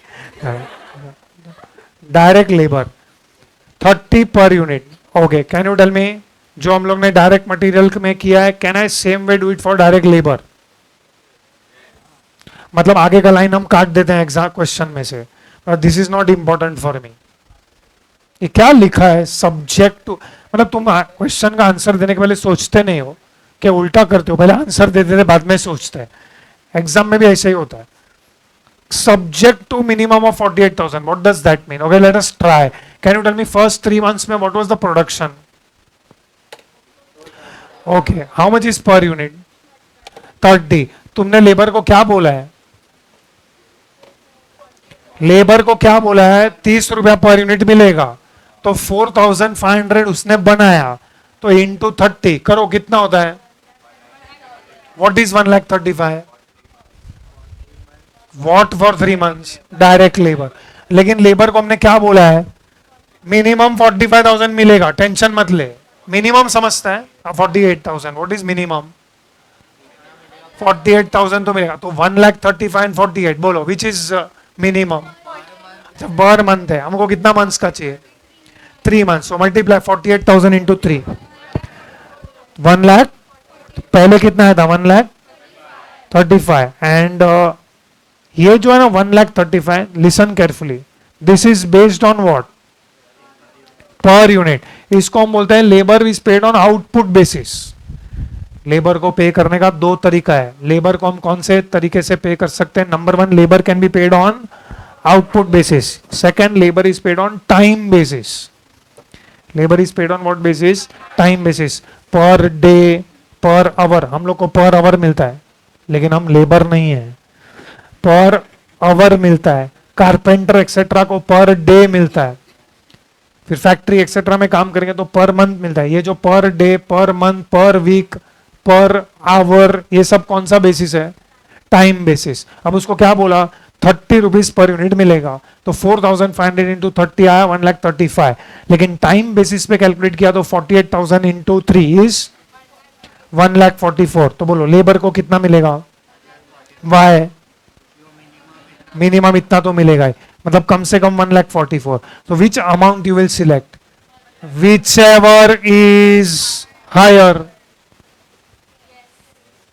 Direct labour 30 per unit. Okay, can you tell me, जो हम लोग ने डायरेक्ट मटेरियल में किया है, can I same way do it for direct labour? मतलब आगे का लाइन हम काट देते हैं एग्जाम क्वेश्चन में से, this is not important for me. ये क्या लिखा है? सब्जेक्ट टू, मतलब तुम क्वेश्चन का आंसर देने के पहले सोचते नहीं हो, क्या उल्टा करते हो, पहले आंसर दे देते बाद में सोचते हैं। एग्जाम में भी ऐसा ही होता है। Subject to minimum of 48,000. What does that mean? Okay, let us try. Can you tell me first 3 months में what was the production? Okay, how much is per unit? 30. तुमने लेबर को क्या बोला है? लेबर को क्या बोला है? 30 रुपया पर यूनिट मिलेगा, तो 4,500 उसने बनाया, तो इंटू 30 करो कितना होता है? What is 1,35,000? What for 3 months? Direct labour. लेकिन लेबर को हमने क्या बोला है? मिनिमम 45,000 मिलेगा, टेंशन मत ले, मिनिमम समझता है। 48,000, व्हाट इज मिनिमम? 48,000 तो मिलेगा, तो 1,35,000 एंड 48, बोलो which is minimum? Per month है, हमको कितना मंथ्स का चाहिए? 3 months, so multiply 48,000 into 3, 1 lakh. पहले कितना है था? 1,35,000 एंड ये जो है ना 1,35,000, listen carefully, this is based on what? Per unit. इसको हम बोलते हैं labour is paid on output basis. Labour को पे करने का 2 तरीका है। लेबर को हम कौन से तरीके से पे कर सकते हैं? Number 1, labour can be paid on output basis. Second, labour is paid on time basis. Labour is paid on what basis? Time basis. Per day, per hour, हम लोग को पर आवर मिलता है लेकिन हम लेबर नहीं है, पर आवर मिलता है। कारपेंटर एक्सेट्रा को पर डे मिलता है, फिर फैक्ट्री एक्सेट्रा में काम करेंगे तो पर मंथ मिलता है। ये जो पर डे, पर मंथ, पर वीक, पर आवर, ये सब कौन सा बेसिस है? Time basis. अब उसको क्या बोला? 30 रुपीज पर यूनिट मिलेगा, तो 4,500 इंटू 30 आया 1,35,000, लेकिन टाइम बेसिस पे कैलकुलेट किया तो 48,000 इंटू 3 इज 1,44,000। तो बोलो लेबर को कितना मिलेगा? वाई मिनिमम इतना तो मिलेगा ही। मतलब कम से कम 1,44,000. So which amount you will select? Whichever is higher.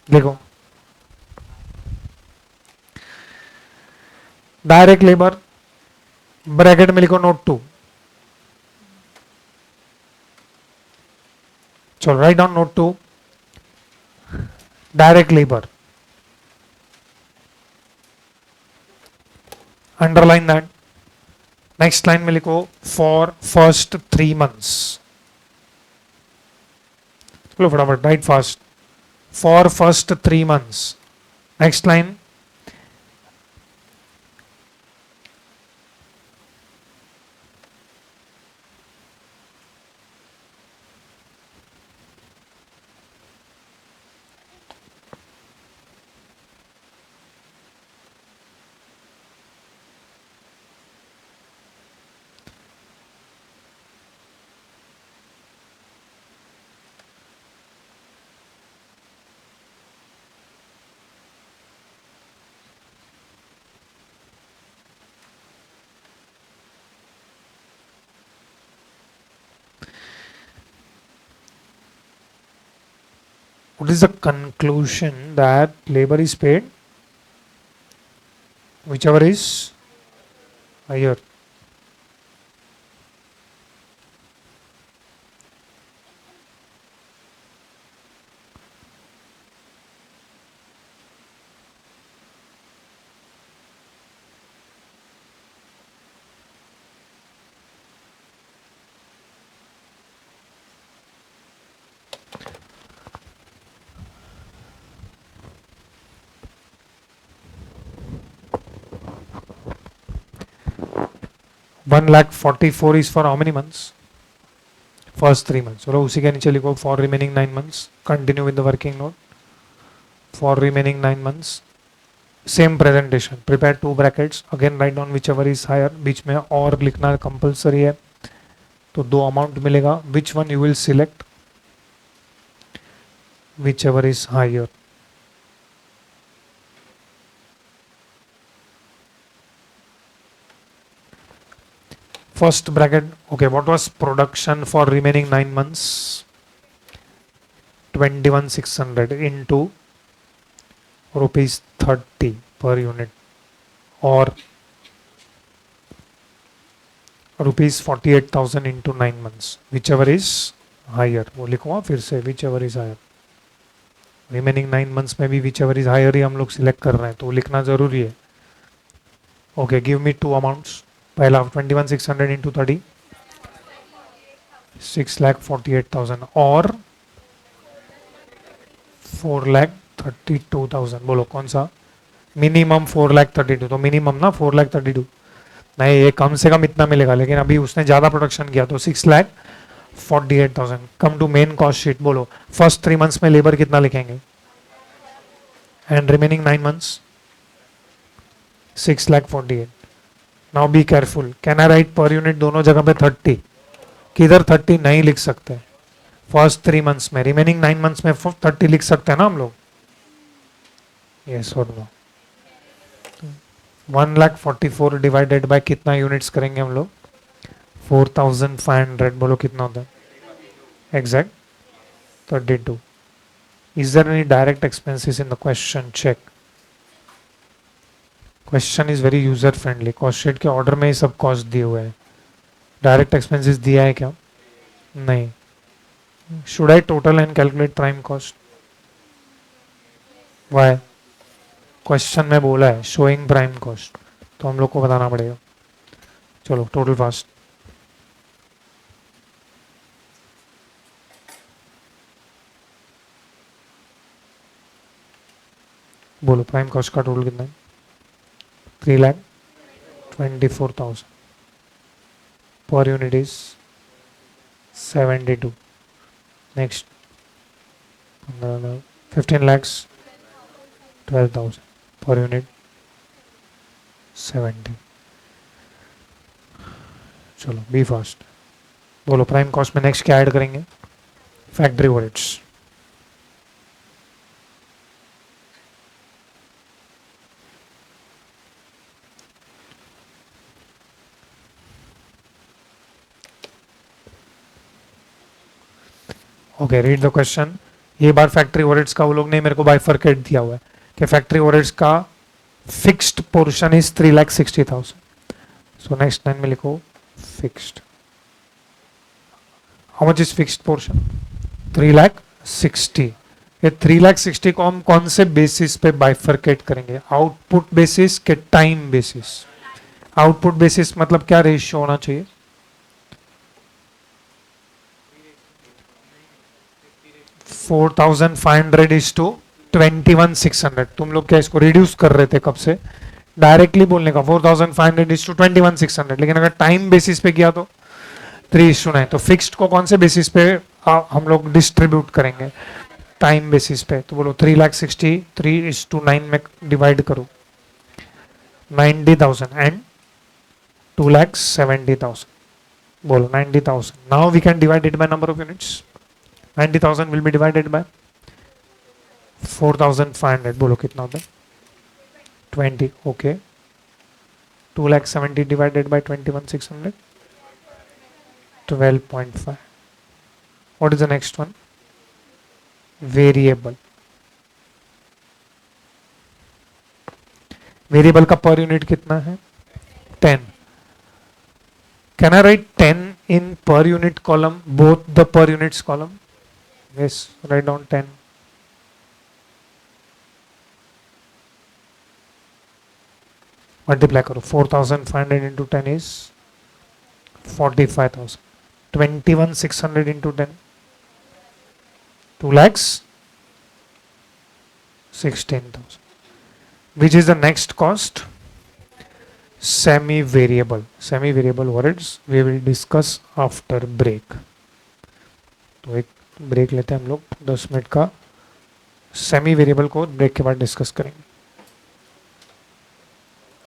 देखो, डायरेक्ट लेबर ब्रैकेट में लिखो नोट 2. चलो write down note 2. Direct labour, underline that. Next line में लिखो फॉर फर्स्ट 3 months. चलो फटाफट right fast. For first 3 months. Next line. What is the conclusion? That labor is paid whichever is higher. One lakh 44 is for how many months? First 3 months. चलो उसी के नीचे लिखो for remaining 9 months. Continue with the working note. For remaining 9 months. Same presentation. Prepare 2 brackets. Again write down whichever is higher. बीच में और लिखना compulsory है. तो 2 amount मिलेगा. Which one you will select? Whichever is higher. First bracket. Okay, what was production for remaining 9 months? 21,600 into rupees 30 per unit, or rupees 48,000 into 9 months. Whichever is higher. वो लिखूंगा फिर से, whichever is higher. Remaining 9 months में भी whichever is higher ही हम लोग select कर रहे हैं, तो लिखना जरूरी है. Okay, give me 2 amounts. पहला 21,600 इंटू 30, 6,48,000 और 4,32,000. बोलो कौन सा? मिनिमम 4,32. तो मिनिमम ना 4,32. नहीं, ये कम से कम इतना मिलेगा, लेकिन अभी उसने ज्यादा प्रोडक्शन किया तो 6,48,000. Come to main cost sheet. बोलो फर्स्ट 3 months में लेबर कितना लिखेंगे? And remaining 9 months 6,48,000. Now be careful. Can I write per unit दोनों जगह पे 30? किधर 30 नहीं लिख सकते. फर्स्ट 3 months में, रिमेनिंग 9 months में 30 लिख सकते हैं ना हम लोग. यस और नो? 1,44,000 डिवाइडेड बाय कितना यूनिट्स करेंगे हम लोग? 4,500. बोलो कितना होता है? Exact 32. Is there any direct expenses in the question? Check. Question is very user friendly. Cost sheet के ऑर्डर में ही सब कॉस्ट दिए हुए हैं. डायरेक्ट एक्सपेंसेस दिया है क्या? नहीं. Should I total and calculate prime cost? Why? Question में बोला है शोइंग प्राइम कॉस्ट, तो हम लोग को बताना पड़ेगा. चलो टोटल फास्ट. बोलो प्राइम कॉस्ट का टोटल कितना है? 3,24,000. पर unit is 72. Next 15,12,000 per unit 70. चलो बी फास्ट. बोलो प्राइम कॉस्ट में नेक्स्ट क्या ऐड करेंगे? Factory overheads. Okay, read the question. ये बार फैक्ट्री ओवरहेड्स का वो लोग ने मेरे को बाइफरकेट दिया हुआ है कि फैक्ट्री ओवरहेड्स का fixed portion is 3,60,000। So next line में लिखो fixed. How much is fixed portion? 3,60,000। ये 3,60,000 को हम कौन से बेसिस पे बाइफरकेट करेंगे? आउटपुट बेसिस के टाइम बेसिस? आउटपुट बेसिस मतलब क्या रेशियो होना चाहिए? 4,500 इज टू 21,600। तुम लोग क्या इसको रिड्यूस कर रहे थे कब से? डायरेक्टली बोलने का 4,500 इज टू 21,600, लेकिन अगर टाइम बेसिस पे किया तो 3:9। तो फिक्स्ड को कौन से बेसिस पे हम लोग डिस्ट्रीब्यूट करेंगे? टाइम बेसिस पे। तो बोलो 3,60,000 3:9 में डिवाइड करो 90,000 एंड 2,70,000। बोलो 90,000। Now we can divide it by number of units. 90,000 will be divided by 4,500। बोलो कितना होता है? 20। Okay, 2,70,000 divided by 21,600, 12.5। What is the next one? Variable. Variable का per unit कितना है? 10. Can I write 10 in per unit column, both the per units column? Yes, write down 10. Multiply करो 4,500 into 10 is 45,000. 21,600 into 10, 2,16,000. Which is the next cost? Semi-variable. Semi-variable words we will discuss after break. तो एक break लेते हैं हम लोग 10 minute का। Semi variable को break के बाद डिस्कस करेंगे।